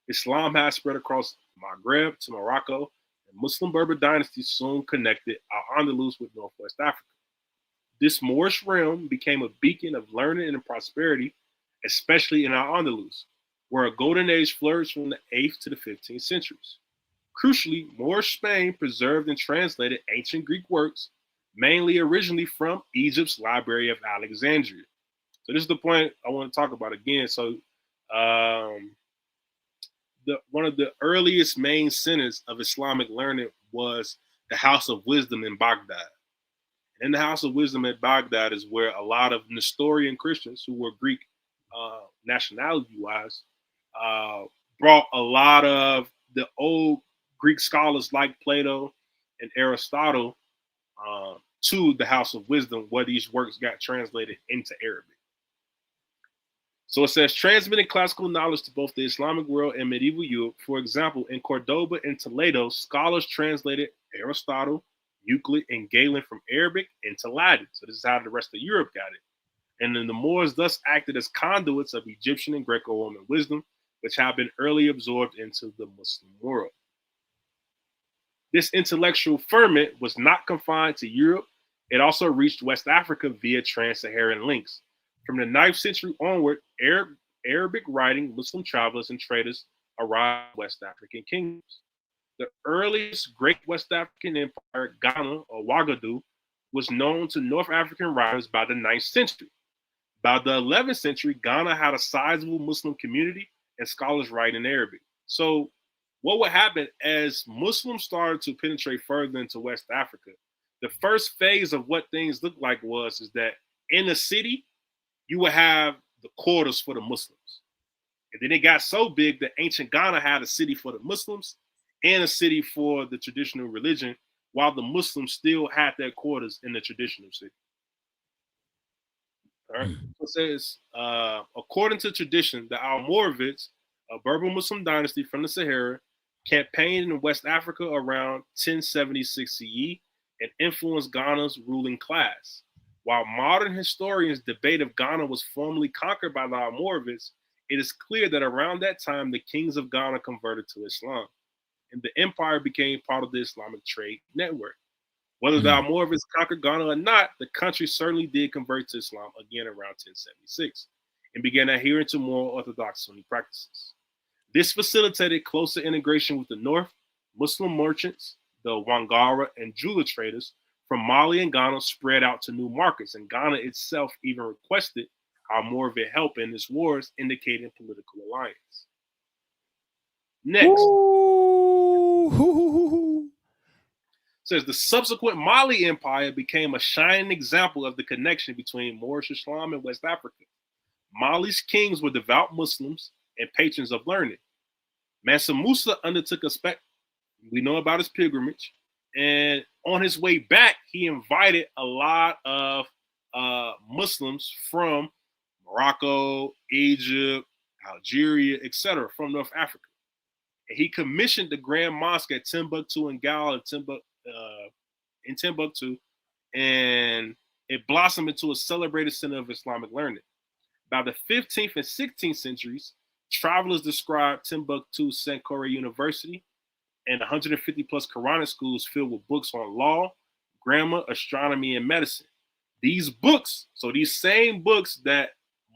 Islam had spread across Maghreb to Morocco, and Muslim Berber dynasties soon connected Al-Andalus with Northwest Africa. This Moorish realm became a beacon of learning and prosperity, especially in Al-Andalus, where a golden age flourished from the 8th to the 15th centuries. Crucially, Moorish Spain preserved and translated ancient Greek works, mainly originally from Egypt's Library of Alexandria. So this is the point I want to talk about again. So one of the earliest main centers of Islamic learning was the House of Wisdom in Baghdad. In the House of Wisdom at Baghdad is where a lot of Nestorian Christians who were Greek nationality-wise brought a lot of the old Greek scholars like Plato and Aristotle to the House of Wisdom, where these works got translated into Arabic. So it says, transmitting classical knowledge to both the Islamic world and medieval Europe. For example, in Cordoba and Toledo, scholars translated Aristotle, Euclid, and Galen from Arabic into Latin. So this is how the rest of Europe got it. And then the Moors thus acted as conduits of Egyptian and Greco-Roman wisdom, which have been early absorbed into the Muslim world. This intellectual ferment was not confined to Europe. It also reached West Africa via trans-Saharan links. From the 9th century onward, Arabic writing Muslim travelers and traders arrived in West African kingdoms. The earliest great West African empire, Ghana or Ouagadougou, was known to North African writers by the 9th century. By the 11th century, Ghana had a sizable Muslim community and scholars write in Arabic. So what would happen as Muslims started to penetrate further into West Africa? The first phase of what things looked like is that in the city, you would have the quarters for the Muslims. And then it got so big that ancient Ghana had a city for the Muslims and a city for the traditional religion, while the Muslims still had their quarters in the traditional city. All right. So it says, according to tradition, the Almoravids, a Berber Muslim dynasty from the Sahara, campaigned in West Africa around 1076 CE and influenced Ghana's ruling class. While modern historians debate if Ghana was formally conquered by the Almoravids, it is clear that around that time, the kings of Ghana converted to Islam, and the empire became part of the Islamic trade network. Whether the Almoravids conquered Ghana or not, the country certainly did convert to Islam again around 1076 and began adhering to more orthodox Sunni practices. This facilitated closer integration with the North. Muslim merchants, the Wangara and jeweler traders from Mali and Ghana spread out to new markets, and Ghana itself even requested Almoravid help in its wars, indicating political alliance. Next. Says the subsequent Mali Empire became a shining example of the connection between Moorish Islam and West Africa. Mali's kings were devout Muslims and patrons of learning. Mansa Musa undertook we know about his pilgrimage, and on his way back, he invited a lot of Muslims from Morocco, Egypt, Algeria, etc., from North Africa. And he commissioned the Grand Mosque at Timbuktu and Gal in Timbuktu, and it blossomed into a celebrated center of Islamic learning. By the 15th and 16th centuries, travelers described Timbuktu Sankore University and 150 plus Quranic schools filled with books on law, grammar, astronomy, and medicine. These books, so these same books that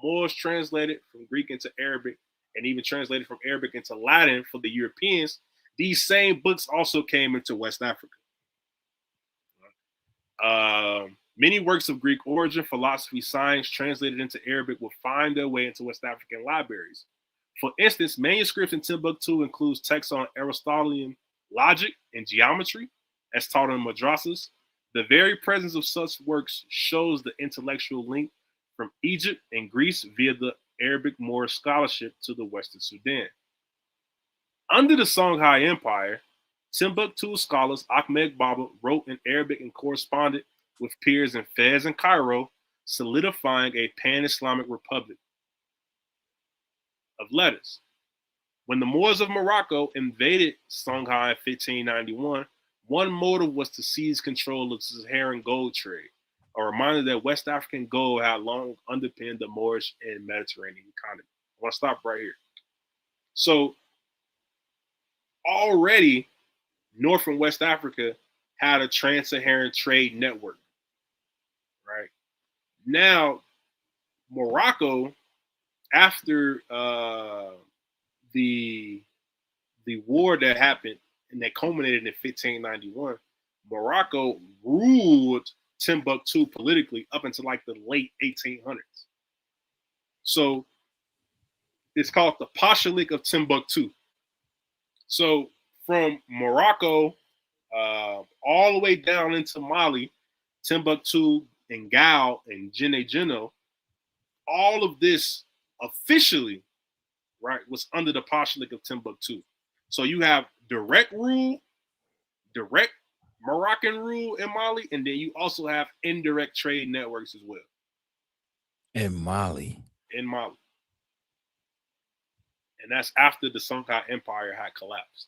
Moors translated from Greek into Arabic and even translated from Arabic into Latin for the Europeans, these same books also came into West Africa. Many works of Greek origin, philosophy, science translated into Arabic will find their way into West African libraries, For instance, manuscripts in Timbuktu includes texts on Aristotelian logic and geometry, as taught in madrasas. The very presence of such works shows the intellectual link from Egypt and Greece via the Arabic Moorish scholarship to the Western Sudan. Under the Songhai Empire, Timbuktu scholars Ahmed Baba wrote in Arabic and corresponded with peers in Fez and Cairo, solidifying a pan-Islamic republic of letters. When the Moors of Morocco invaded Songhai in 1591, one motive was to seize control of the Saharan gold trade, a reminder that West African gold had long underpinned the Moorish and Mediterranean economy. I want to stop right here. So already, North and West Africa had a trans-Saharan trade network, right? Now, Morocco, after the war that happened and that culminated in 1591, Morocco ruled Timbuktu politically up until like the late 1800s. So it's called the Pashalik of Timbuktu. So from Morocco all the way down into Mali, Timbuktu and Gao and Geno, all of this officially, right, was under the Pashalik of Timbuktu. So you have direct Moroccan rule in Mali, and then you also have indirect trade networks as well. In Mali. And that's after the Songhai Empire had collapsed.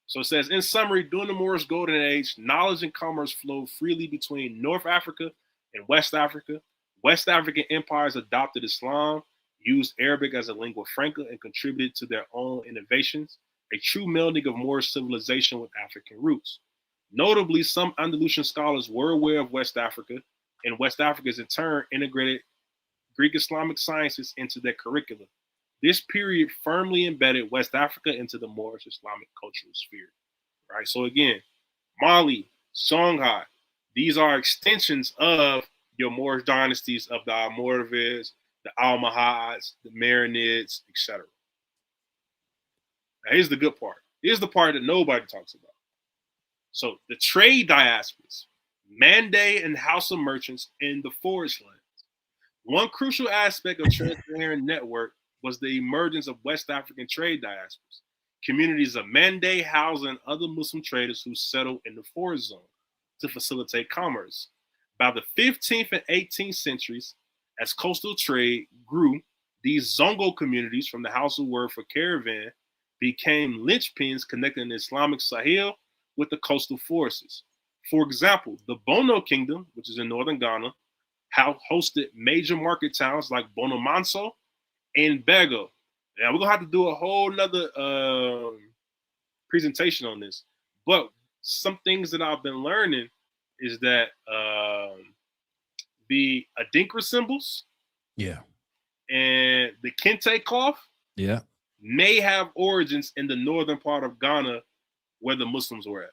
So it says, in summary, during the Moorish Golden Age, knowledge and commerce flowed freely between North Africa and West Africa. West African empires adopted Islam, used Arabic as a lingua franca, and contributed to their own innovations, a true melding of Moorish civilization with African roots. Notably, some Andalusian scholars were aware of West Africa, and West Africans in turn integrated Greek Islamic sciences into their curricula. This period firmly embedded West Africa into the Moorish Islamic cultural sphere. Right. So again, Mali, Songhai, these are extensions of your Moorish dynasties of the Almoravids, the Almohads, the Marinids, etc. Now here's the good part. Here's the part that nobody talks about. So the trade diasporas, Mandé and Hausa merchants in the forest lands. One crucial aspect of Trans-Saharan network was the emergence of West African trade diasporas, communities of Mandé, Hausa, and other Muslim traders who settled in the forest zone to facilitate commerce. By the 15th and 18th centuries, as coastal trade grew, these Zongo communities, from the Hausa word for caravan, became linchpins connecting the Islamic Sahel with the coastal forests. For example, the Bono Kingdom, which is in northern Ghana, hosted major market towns like Bonomanso and Bego. Now, we're going to have to do a whole nother presentation on this. But some things that I've been learning is that the Adinkra symbols and the Kente cloth may have origins in the northern part of Ghana where the Muslims were at.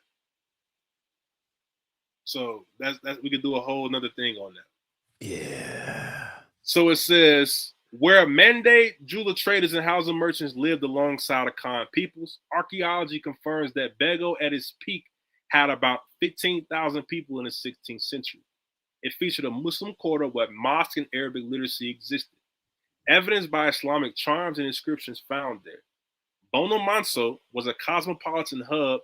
So that's we could do a whole nother thing on that. Yeah. So it says, where Mandé Jula traders and Hausa merchants lived alongside Akan peoples, archaeology confirms that Bego at its peak had about 15,000 people in the 16th century. It featured a Muslim quarter where mosque and Arabic literacy existed, evidenced by Islamic charms and inscriptions found there. Bono Manso was a cosmopolitan hub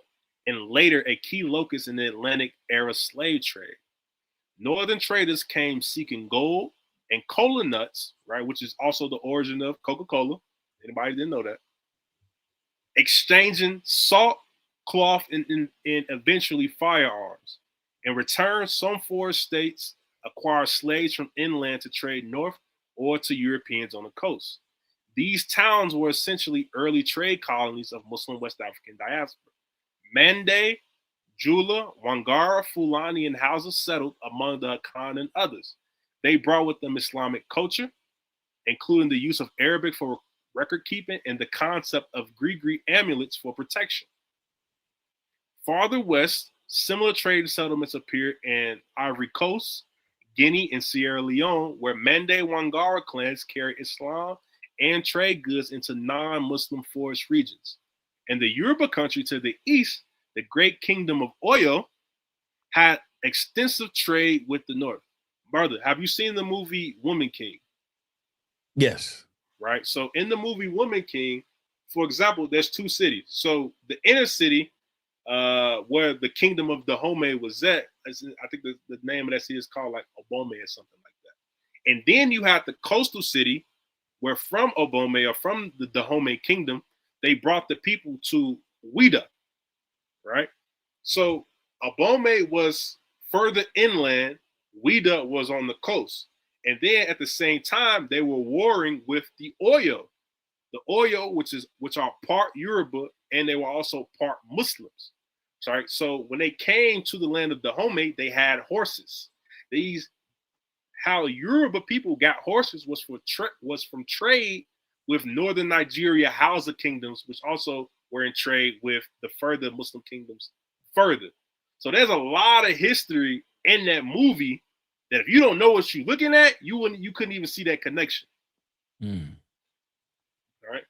and later a key locus in the Atlantic era slave trade. Northern traders came seeking gold and cola nuts, right, which is also the origin of Coca-Cola. Anybody didn't know that? Exchanging salt, cloth, and eventually firearms. In return, some forest states acquired slaves from inland to trade north or to Europeans on the coast. These towns were essentially early trade colonies of Muslim West African diaspora. Mandé, Jula, Wangara, Fulani, and Hausa settled among the Akan and others. They brought with them Islamic culture, including the use of Arabic for record keeping and the concept of grigri amulets for protection. Farther west, similar trade settlements appeared in Ivory Coast, Guinea, and Sierra Leone, where Mandé Wangara clans carried Islam and trade goods into non-Muslim forest regions. In the Yoruba country to the east, the great kingdom of Oyo had extensive trade with the north. Brother, have you seen the movie Woman King? Yes. Right. So in the movie Woman King, for example, there's two cities. So the inner city, where the kingdom of Dahomey was at, I think the name of that city is called like Obome or something like that. And then you have the coastal city, where from Obome or from the Dahomey kingdom, they brought the people to Ouida, right? So Obome was further inland, Ouida was on the coast. And then at the same time, they were warring with the Oyo. The Oyo, which are part Yoruba, and they were also part Muslims. Sorry. So when they came to the land of Dahomey, they had horses. How Yoruba people got horses was from trade with northern Nigeria Hausa kingdoms, which also were in trade with the further Muslim kingdoms further. So there's a lot of history in that movie that if you don't know what you're looking at, you couldn't even see that connection. All right.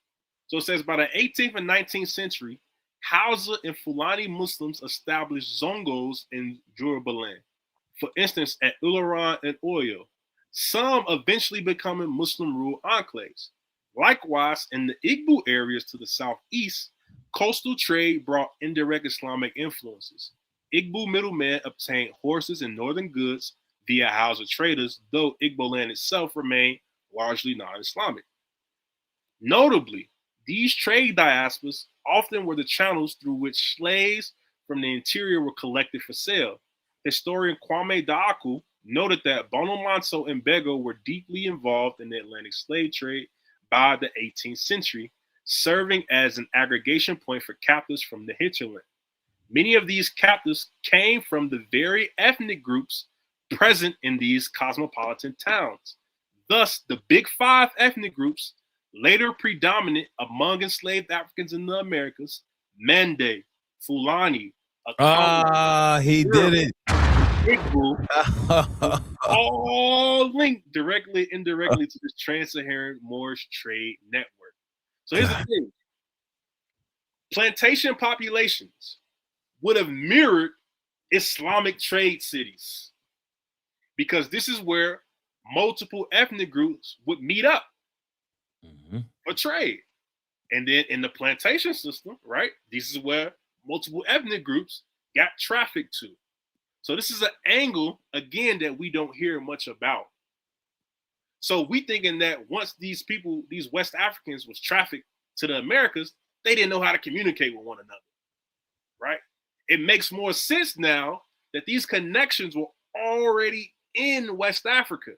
So it says by the 18th and 19th century, Hausa and Fulani Muslims established zongos in Yoruba land. For instance, at Ilorin and Oyo, some eventually becoming Muslim-ruled enclaves. Likewise, in the Igbo areas to the southeast, coastal trade brought indirect Islamic influences. Igbo middlemen obtained horses and northern goods via Hausa traders, though Igbo land itself remained largely non-Islamic. Notably, these trade diasporas often were the channels through which slaves from the interior were collected for sale. Historian Kwame Daaku noted that Bonomanso and Bego were deeply involved in the Atlantic slave trade by the 18th century, serving as an aggregation point for captives from the hinterland. Many of these captives came from the very ethnic groups present in these cosmopolitan towns. Thus, the big five ethnic groups, later predominant among enslaved Africans in the Americas, Mende, Fulani, Akama, he did it. Igbo, all linked directly, indirectly to this trans-Saharan Moorish trade network. So here's the thing. Plantation populations would have mirrored Islamic trade cities because this is where multiple ethnic groups would meet up for trade. And then in the plantation system, right, this is where multiple ethnic groups got trafficked to. So this is an angle, again, that we don't hear much about. So we thinking that once these people, these West Africans was trafficked to the Americas, they didn't know how to communicate with one another, right? It makes more sense now that these connections were already in West Africa,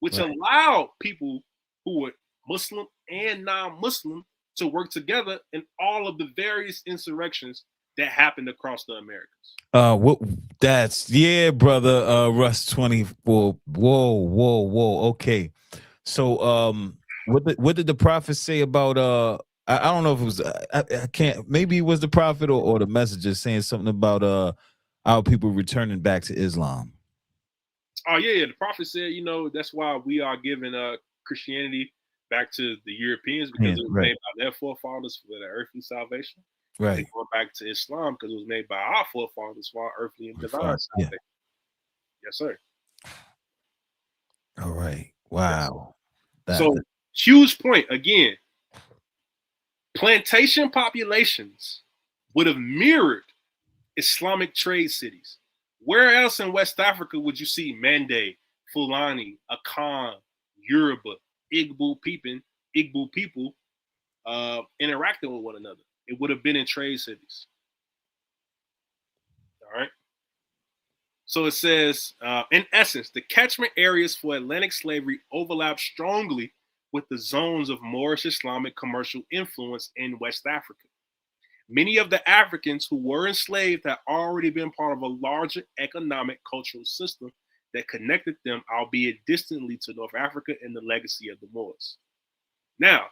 which allowed people who were Muslim and non-Muslim to work together in all of the various insurrections that happened across the Americas. Brother. Russ 24. Whoa. Okay. So what did the prophet say about I don't know if it was I can't, maybe it was the prophet or the messenger saying something about our people returning back to Islam. Oh yeah, the prophet said, that's why we are giving Christianity back to the Europeans, because it was made by their forefathers for their earthly salvation. Right. They go back to Islam because it was made by our forefathers for our earthly and divine salvation. Yes, sir. All right. Wow. So huge point again. Plantation populations would have mirrored Islamic trade cities. Where else in West Africa would you see Mende, Fulani, Akan, Yoruba, Igbo people interacting with one another? It would have been in trade cities. All right. So it says, in essence, the catchment areas for Atlantic slavery overlap strongly with the zones of Moorish Islamic commercial influence in West Africa. Many of the Africans who were enslaved had already been part of a larger economic cultural system that connected them, albeit distantly, to North Africa and the legacy of the Moors. Now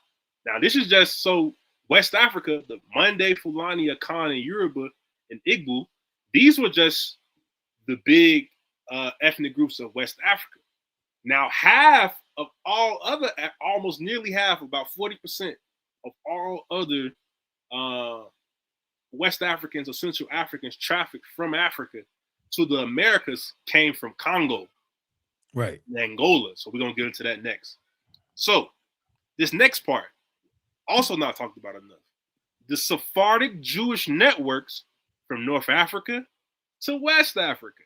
this is just so West Africa, the Mande, Fulani, Akan, and Yoruba, and Igbo, these were just the big ethnic groups of West Africa. Now, half of all other, almost nearly half, about 40% of all other West Africans or Central Africans trafficked from Africa to the Americas came from Congo, Right. and Angola. So we're gonna get into that next. So this next part, also not talked about enough. The Sephardic Jewish networks from North Africa to West Africa.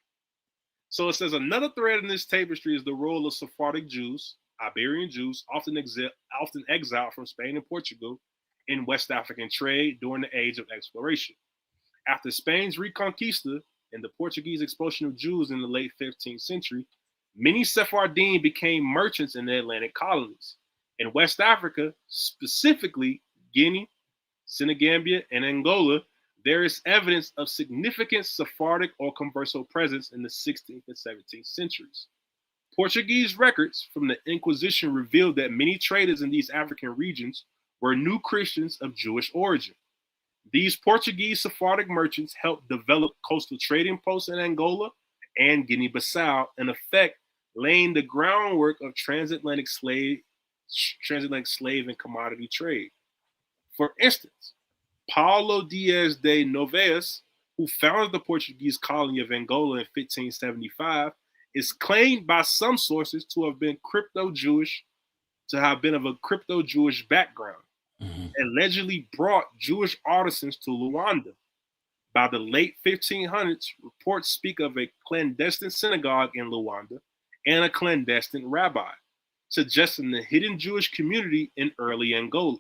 So it says another thread in this tapestry is the role of Sephardic Jews, Iberian Jews, often exiled from Spain and Portugal in West African trade during the age of exploration. After Spain's Reconquista and the Portuguese expulsion of Jews in the late 15th century, many Sephardim became merchants in the Atlantic colonies. In West Africa, specifically Guinea, Senegambia, and Angola, there is evidence of significant Sephardic or Converso presence in the 16th and 17th centuries. Portuguese records from the Inquisition revealed that many traders in these African regions were new Christians of Jewish origin. These Portuguese Sephardic merchants helped develop coastal trading posts in Angola and Guinea-Bissau, in effect laying the groundwork of transatlantic slave and commodity trade. For instance, Paulo Dias de Novaes, who founded the Portuguese colony of Angola in 1575, is claimed by some sources to have been of a crypto-Jewish background, allegedly brought Jewish artisans to Luanda. By the late 1500s, reports speak of a clandestine synagogue in Luanda and a clandestine rabbi, suggesting the hidden Jewish community in early Angola.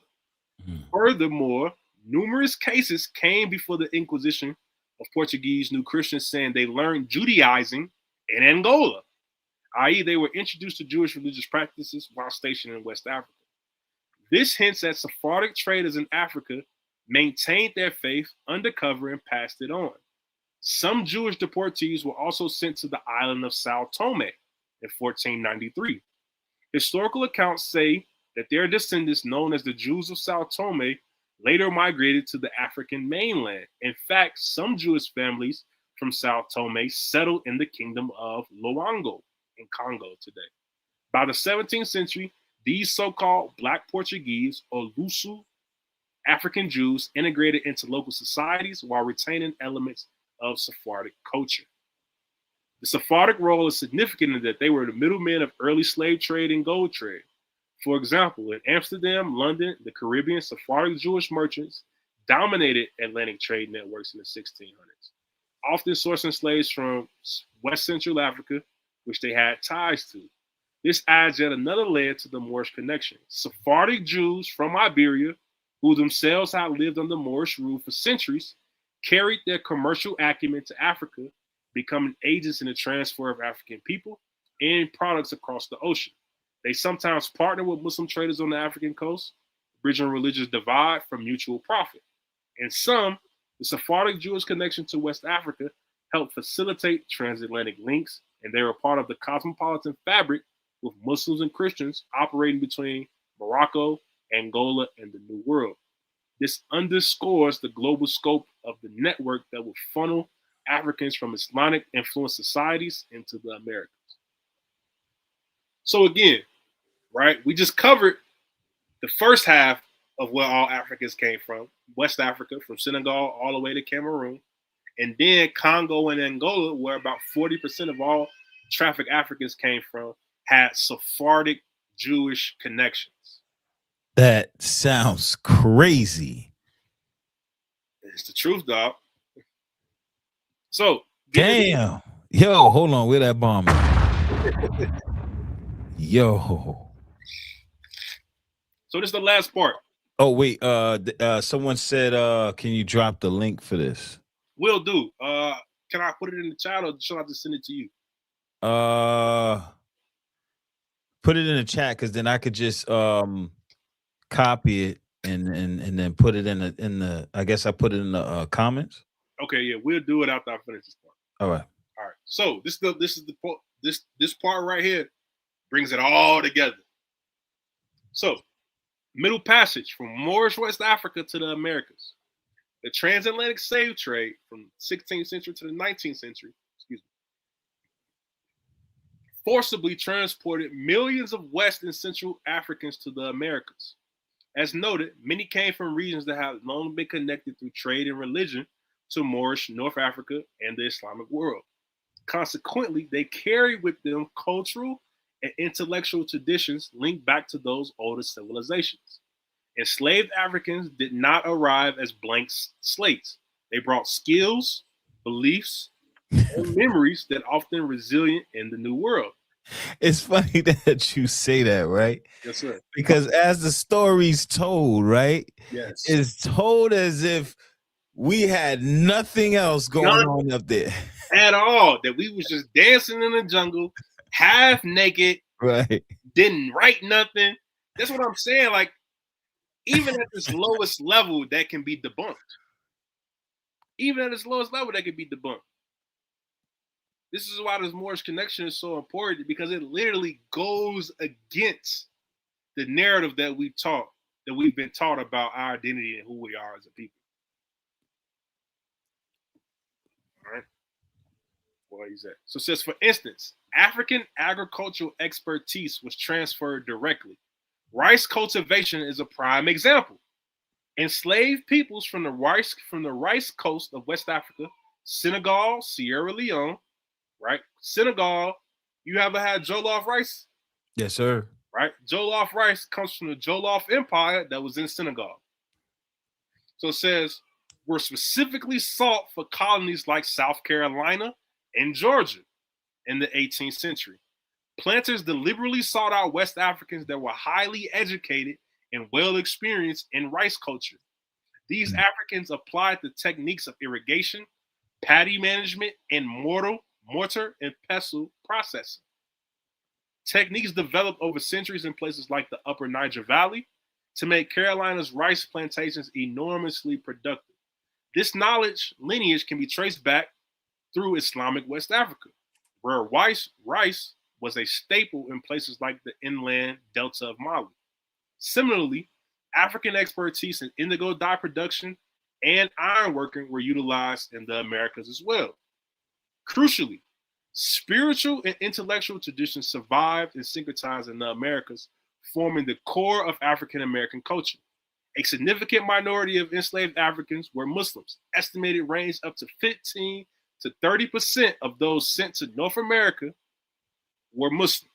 Furthermore, numerous cases came before the Inquisition of Portuguese New Christians saying they learned Judaizing in Angola, i.e. they were introduced to Jewish religious practices while stationed in West Africa. This hints at Sephardic traders in Africa maintained their faith undercover and passed it on. Some Jewish deportees were also sent to the island of Sao Tome in 1493. Historical accounts say that their descendants, known as the Jews of Sao Tome, later migrated to the African mainland. In fact, some Jewish families from Sao Tome settled in the kingdom of Loango in Congo today. By the 17th century, these so-called Black Portuguese or Lusu African Jews integrated into local societies while retaining elements of Sephardic culture. The Sephardic role is significant in that they were the middlemen of early slave trade and gold trade. For example, in Amsterdam, London, the Caribbean, Sephardic Jewish merchants dominated Atlantic trade networks in the 1600s, often sourcing slaves from West Central Africa, which they had ties to. This adds yet another layer to the Moorish connection. Sephardic Jews from Iberia, who themselves had lived under Moorish rule for centuries, carried their commercial acumen to Africa, becoming agents in the transfer of African people and products across the ocean. They sometimes partner with Muslim traders on the African coast, bridging religious divide for mutual profit. In some, the Sephardic Jewish connection to West Africa helped facilitate transatlantic links, and they were part of the cosmopolitan fabric with Muslims and Christians operating between Morocco, Angola, and the New World. This underscores the global scope of the network that would funnel Africans from Islamic influenced societies into the Americas. So again, right, we just covered the first half of where all Africans came from, West Africa, from Senegal all the way to Cameroon, and then Congo and Angola, where about 40% of all trafficked Africans came from, had Sephardic Jewish connections. That sounds crazy. It's the truth, dog. So, damn. Yo, hold on. Where that bomb at? Yo. So this is the last part. Oh, wait. Someone said, can you drop the link for this? Will do. Can I put it in the chat or shall I just send it to you? Put it in the chat, because then I could just copy it and then put it in the I guess I put it in the comments. Okay, yeah, we'll do it after I finish this part. All right. So this part right here brings it all together. So, Middle Passage from Moorish West Africa to the Americas. The transatlantic slave trade from 16th century to the 19th century, forcibly transported millions of West and Central Africans to the Americas. As noted, many came from regions that had long been connected through trade and religion to Moorish, North Africa, and the Islamic world. Consequently, they carry with them cultural and intellectual traditions linked back to those older civilizations. Enslaved Africans did not arrive as blank slates. They brought skills, beliefs, and memories that often resilient in the new world. It's funny that you say that, right? Yes, sir. Because as the story's told, right? Yes. It's told as if we had nothing else going on up there. At all. That we was just dancing in the jungle, half naked, right? Didn't write nothing. That's what I'm saying. Like, even at this lowest level, that can be debunked. Even at its lowest level, that can be debunked. This is why this Moorish connection is so important, because it literally goes against the narrative that we've been taught about our identity and who we are as a people. All right. Where he's at. So it says, for instance, African agricultural expertise was transferred directly. Rice cultivation is a prime example. Enslaved peoples from the rice coast of West Africa, Senegal, Sierra Leone, right? Senegal, you ever had jollof rice? Yes, sir. Right? Jollof rice comes from the Jollof Empire that was in Senegal. So it says, were specifically sought for colonies like South Carolina and Georgia in the 18th century. Planters deliberately sought out West Africans that were highly educated and well experienced in rice culture. These Africans applied the techniques of irrigation, paddy management, and mortar and pestle processing. Techniques developed over centuries in places like the Upper Niger Valley to make Carolina's rice plantations enormously productive. This knowledge lineage can be traced back through Islamic West Africa, where rice was a staple in places like the inland delta of Mali. Similarly, African expertise in indigo dye production and ironworking were utilized in the Americas as well. Crucially, spiritual and intellectual traditions survived and syncretized in the Americas, forming the core of African American culture. A significant minority of enslaved Africans were Muslims, estimated range up to 15 to 30% of those sent to North America were Muslim.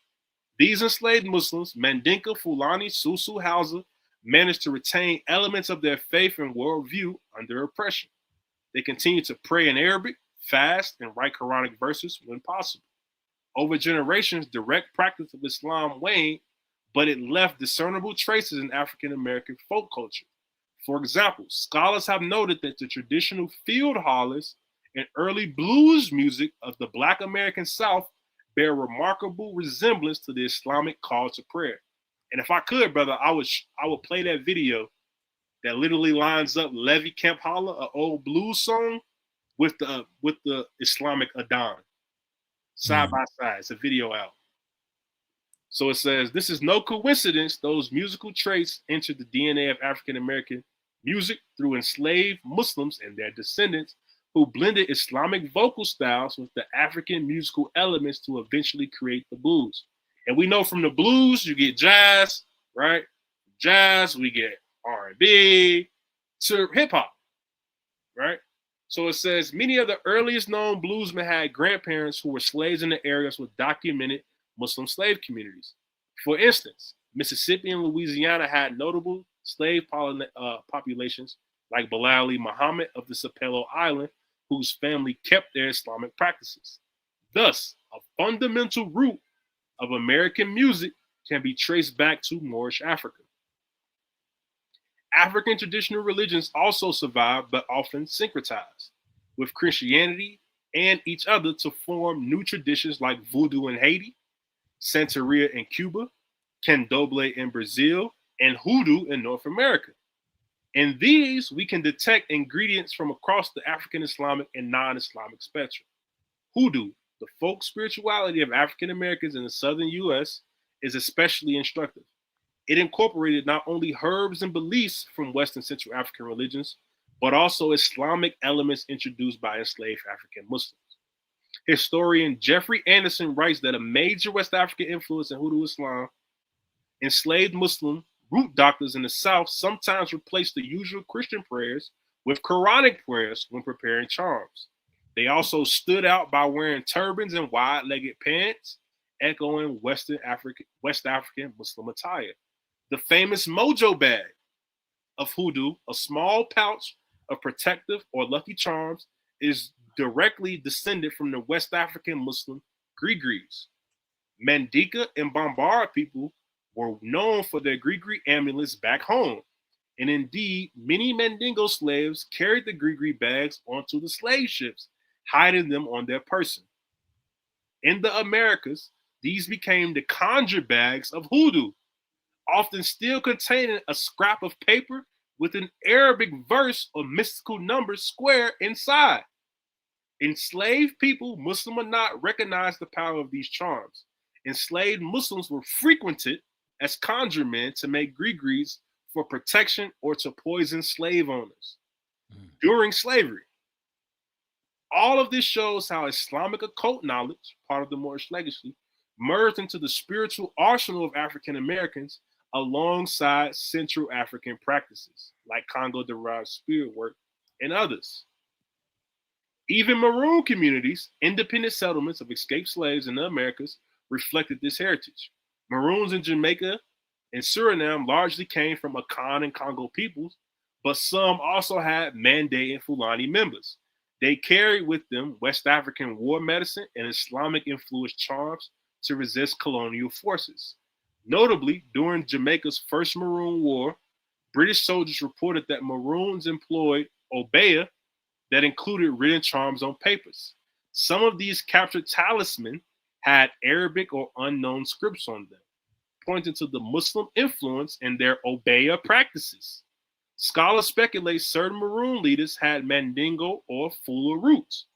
These enslaved Muslims, Mandinka, Fulani, Susu, Hausa, managed to retain elements of their faith and worldview under oppression. They continued to pray in Arabic, fast, and write Quranic verses when possible. Over generations, direct practice of Islam waned, but it left discernible traces in African American folk culture. For example, scholars have noted that the traditional field hollers and early blues music of the Black American South bear remarkable resemblance to the Islamic call to prayer. And if I could, brother, I would play that video that literally lines up Levy Camp Holler, an old blues song, with the Islamic Adhan. Side by side. It's a video out. So it says, this is no coincidence those musical traits entered the DNA of African American music through enslaved Muslims and their descendants who blended Islamic vocal styles with the African musical elements to eventually create the blues. And we know from the blues, you get jazz, right? Jazz, we get R&B to hip hop, right? So it says many of the earliest known bluesmen had grandparents who were slaves in the areas with documented Muslim slave communities. For instance, Mississippi and Louisiana had notable slave populations like Bilali Muhammad of the Sapelo Island, whose family kept their Islamic practices. Thus, a fundamental root of American music can be traced back to Moorish Africa. African traditional religions also survive, but often syncretized with Christianity and each other to form new traditions like voodoo in Haiti, Santeria in Cuba, Candomblé in Brazil, and hoodoo in North America. In these, we can detect ingredients from across the African Islamic and non-Islamic spectrum. Hoodoo, the folk spirituality of African Americans in the southern U.S., is especially instructive. It incorporated not only herbs and beliefs from West and Central African religions, but also Islamic elements introduced by enslaved African Muslims. Historian Jeffrey Anderson writes that a major West African influence in Hoodoo Islam, enslaved Muslim root doctors in the South sometimes replaced the usual Christian prayers with Quranic prayers when preparing charms. They also stood out by wearing turbans and wide-legged pants, echoing West African Muslim attire. The famous mojo bag of hoodoo, a small pouch of protective or lucky charms, is directly descended from the West African Muslim grigris. Mandinka and Bambara people were known for their grigri amulets back home. And indeed, many Mandingo slaves carried the grigri bags onto the slave ships, hiding them on their person. In the Americas, these became the conjure bags of hoodoo, often still containing a scrap of paper with an Arabic verse or mystical number square inside. Enslaved people, Muslim or not, recognized the power of these charms. Enslaved Muslims were frequented as conjure men to make grigris for protection or to poison slave owners during slavery. All of this shows how Islamic occult knowledge, part of the Moorish legacy, merged into the spiritual arsenal of African Americans alongside Central African practices like Congo derived spirit work and others. Even maroon communities, independent settlements of escaped slaves in the Americas, reflected this heritage. Maroons in Jamaica and Suriname largely came from Akan and Congo peoples, but some also had Mande and Fulani members. They carried with them West African war medicine and Islamic influenced charms to resist colonial forces. Notably, during Jamaica's first Maroon War, British soldiers reported that Maroons employed obeah that included written charms on papers. Some of these captured talismans had Arabic or unknown scripts on them, pointing to the Muslim influence in their obeah practices. Scholars speculate certain Maroon leaders had Mandingo or Fula roots.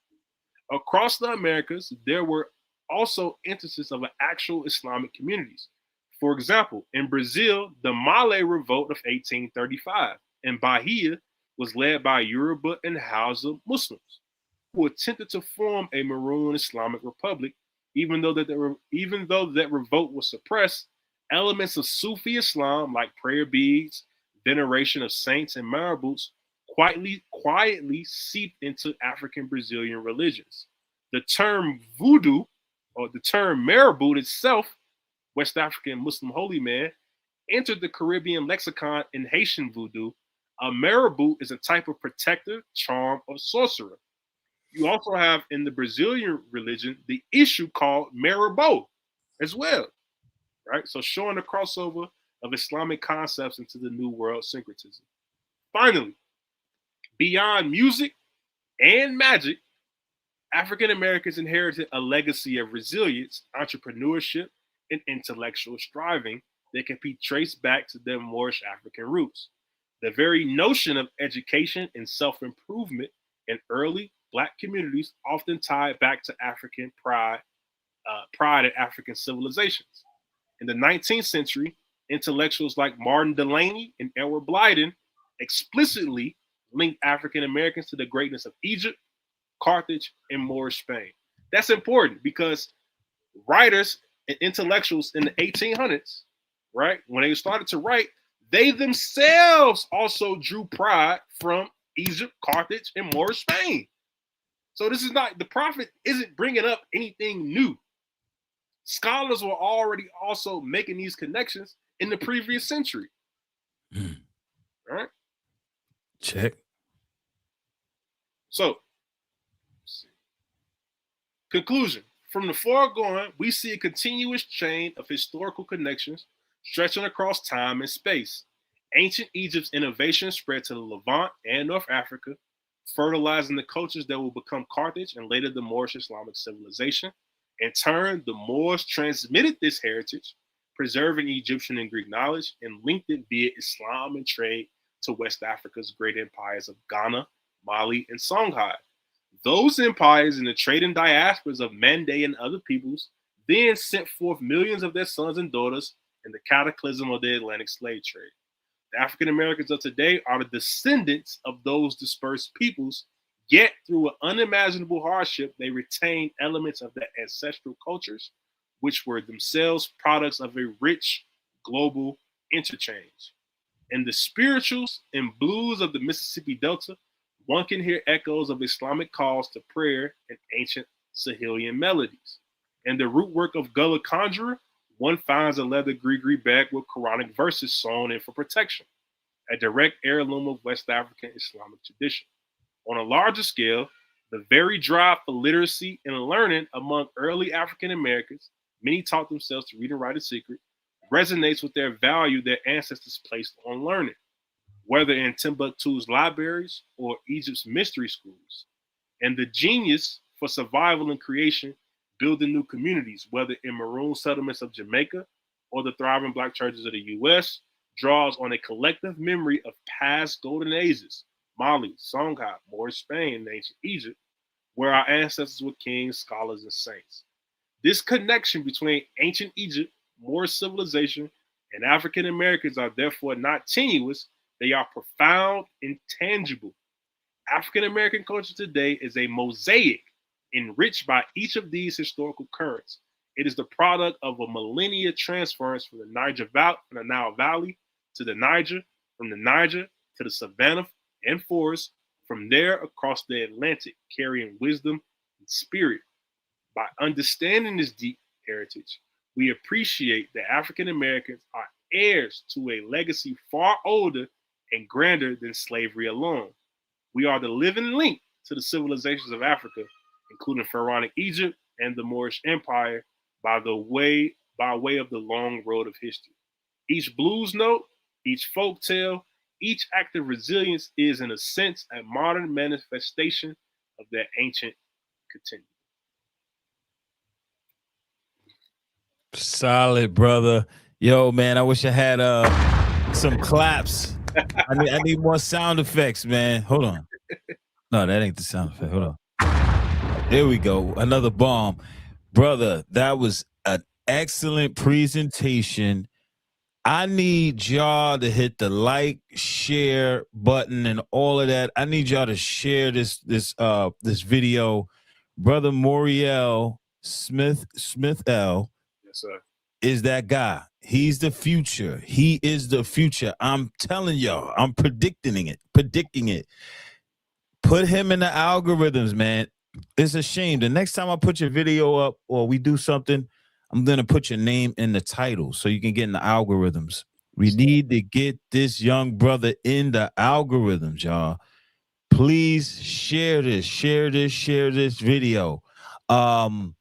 Across the Americas, there were also instances of actual Islamic communities. For example, in Brazil, the Malay Revolt of 1835 in Bahia was led by Yoruba and Hausa Muslims who attempted to form a Maroon Islamic Republic. Even though that revolt was suppressed, elements of Sufi Islam like prayer beads, veneration of saints, and marabouts quietly seeped into African Brazilian religions. The term voodoo, or the term marabout itself, West African Muslim holy man, entered the Caribbean lexicon in Haitian voodoo. A marabout is a type of protective charm or sorcerer. You also have in the Brazilian religion the issue called marabou as well, right? So showing the crossover of Islamic concepts into the New World syncretism. Finally, beyond music and magic, African Americans inherited a legacy of resilience, entrepreneurship, and intellectual striving that can be traced back to their Moorish African roots. The very notion of education and self-improvement in early Black communities often tied back to African pride in African civilizations. In the 19th century, intellectuals like Martin Delany and Edward Blyden explicitly linked African Americans to the greatness of Egypt, Carthage, and Moorish Spain. That's important because writers and intellectuals in the 1800s, right, when they started to write, they themselves also drew pride from Egypt, Carthage, and Moorish Spain. So this is not, the prophet isn't bringing up anything new. Scholars were already also making these connections in the previous century. All right. Check. So, conclusion. From the foregoing, we see a continuous chain of historical connections stretching across time and space. Ancient Egypt's innovation spread to the Levant and North Africa, fertilizing the cultures that will become Carthage and later the Moorish Islamic civilization. In turn, the Moors transmitted this heritage, preserving Egyptian and Greek knowledge, and linked it via Islam and trade to West Africa's great empires of Ghana, Mali, and Songhai. Those empires and the trading diasporas of Mande and other peoples then sent forth millions of their sons and daughters in the cataclysm of the Atlantic slave trade. The African Americans of today are the descendants of those dispersed peoples, Yet, through an unimaginable hardship, they retained elements of their ancestral cultures, which were themselves products of a rich global interchange. In the spirituals and blues of the Mississippi Delta, one can hear echoes of Islamic calls to prayer and ancient Sahelian melodies. In the root work of Gullah Conjurer, one finds a leather grigri bag with Quranic verses sewn in for protection, a direct heirloom of West African Islamic tradition. On a larger scale, the very drive for literacy and learning among early African Americans, many taught themselves to read and write in secret, resonates with their value their ancestors placed on learning, whether in Timbuktu's libraries or Egypt's mystery schools. And the genius for survival and creation, building new communities, whether in maroon settlements of Jamaica or the thriving Black churches of the U.S., draws on a collective memory of past golden ages, Mali, Songhai, Moorish Spain, and ancient Egypt, where our ancestors were kings, scholars, and saints. This connection between ancient Egypt, Moorish civilization, and African Americans are therefore not tenuous, they are profound and tangible. African American culture today is a mosaic enriched by each of these historical currents. It is the product of a millennia transference from the Nile Valley to the Niger, from the Niger to the Savannah and forest, from there across the Atlantic, carrying wisdom and spirit. By understanding this deep heritage, we appreciate that African Americans are heirs to a legacy far older and grander than slavery alone. We are the living link to the civilizations of Africa, including pharaonic Egypt and the Moorish Empire, by way of the long road of history. Each blues note, each folk tale, each act of resilience is, in a sense, a modern manifestation of that ancient continuum. Solid, brother. Yo, man, I wish I had some claps. I need more sound effects, man. Hold on. No, that ain't the sound effect. Hold on. There we go. Another bomb. Brother, that was an excellent presentation. I need y'all to hit the like, share button and all of that. I need y'all to share this video. Brother Moriel Smith L. Yes, sir. Is that guy. He's the future. He is the future. I'm telling y'all. I'm predicting it. Put him in the algorithms, man. It's a shame. The next time I put your video up or we do something, I'm going to put your name in the title so you can get in the algorithms. We need to get this young brother in the algorithms, y'all. Please share this video. Islam.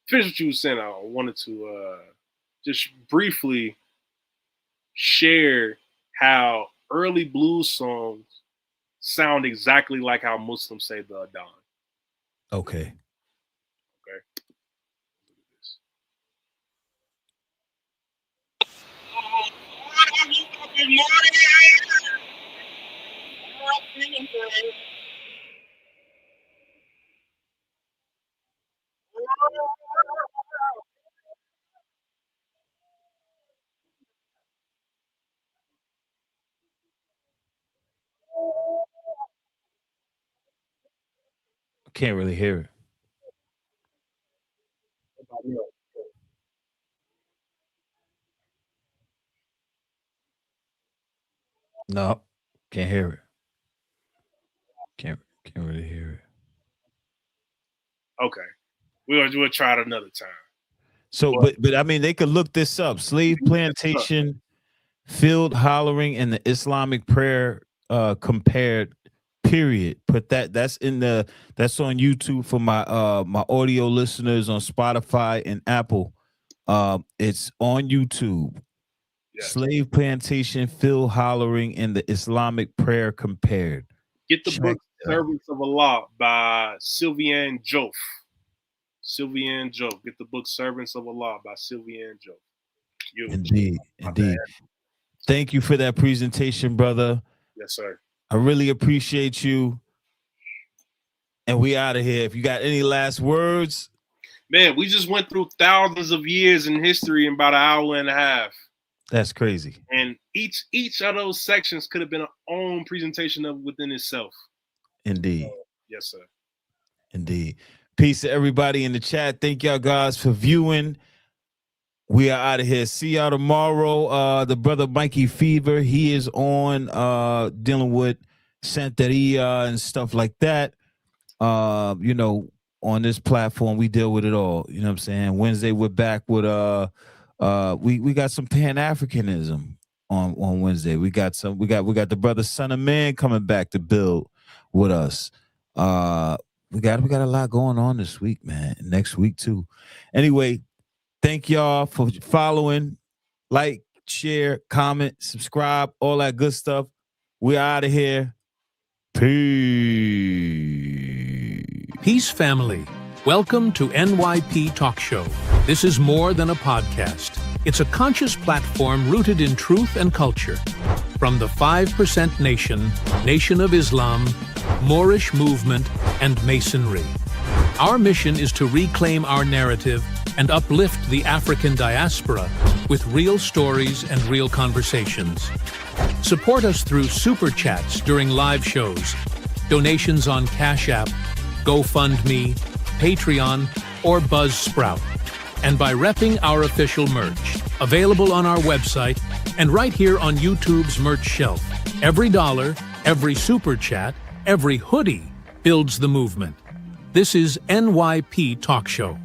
Finish what you were saying. I wanted to just briefly share how early blues songs sound exactly like how Muslims say the Adhan. Okay. I can't really hear it. No, can't hear it. Can't really hear it. Okay. We'll try it another time. So, but I mean, they could look this up. Slave plantation, field hollering, and the Islamic prayer compared. Period. Put that's on YouTube for my my audio listeners on Spotify and Apple. It's on YouTube. Yes. Slave plantation, field hollering, and the Islamic prayer compared. Get the book Servants of Allah by Sylviane Joff. Get the book Servants of Allah by Sylviane Joff. Indeed. Thank you for that presentation, brother. Yes, sir. I really appreciate you. And we out of here. If you got any last words. Man, we just went through thousands of years in history in about an hour and a half. That's crazy. And each of those sections could have been an own presentation of within itself. Indeed. Yes, sir. Indeed. Peace to everybody in the chat. Thank y'all guys for viewing. We are out of here. See y'all tomorrow. The brother Mikey Fever, he is on dealing with Santeria and stuff like that. You know, on this platform, we deal with it all. You know what I'm saying? Wednesday, we're back with we got some Pan-Africanism on Wednesday. We got the brother Son of Man coming back to build with us. We got a lot going on this week, man. Next week too. Anyway, thank y'all for following, like, share, comment, subscribe, all that good stuff. We're out of here. Peace, family. Welcome to NYP Talk Show. This is more than a podcast. It's a conscious platform rooted in truth and culture. From the 5% Nation, Nation of Islam, Moorish movement, and Masonry. Our mission is to reclaim our narrative and uplift the African diaspora with real stories and real conversations. Support us through super chats during live shows, donations on Cash App, GoFundMe, Patreon, or Buzzsprout, and by repping our official merch, available on our website and right here on YouTube's merch shelf. Every dollar, every super chat, every hoodie builds the movement. This is NYP Talk Show.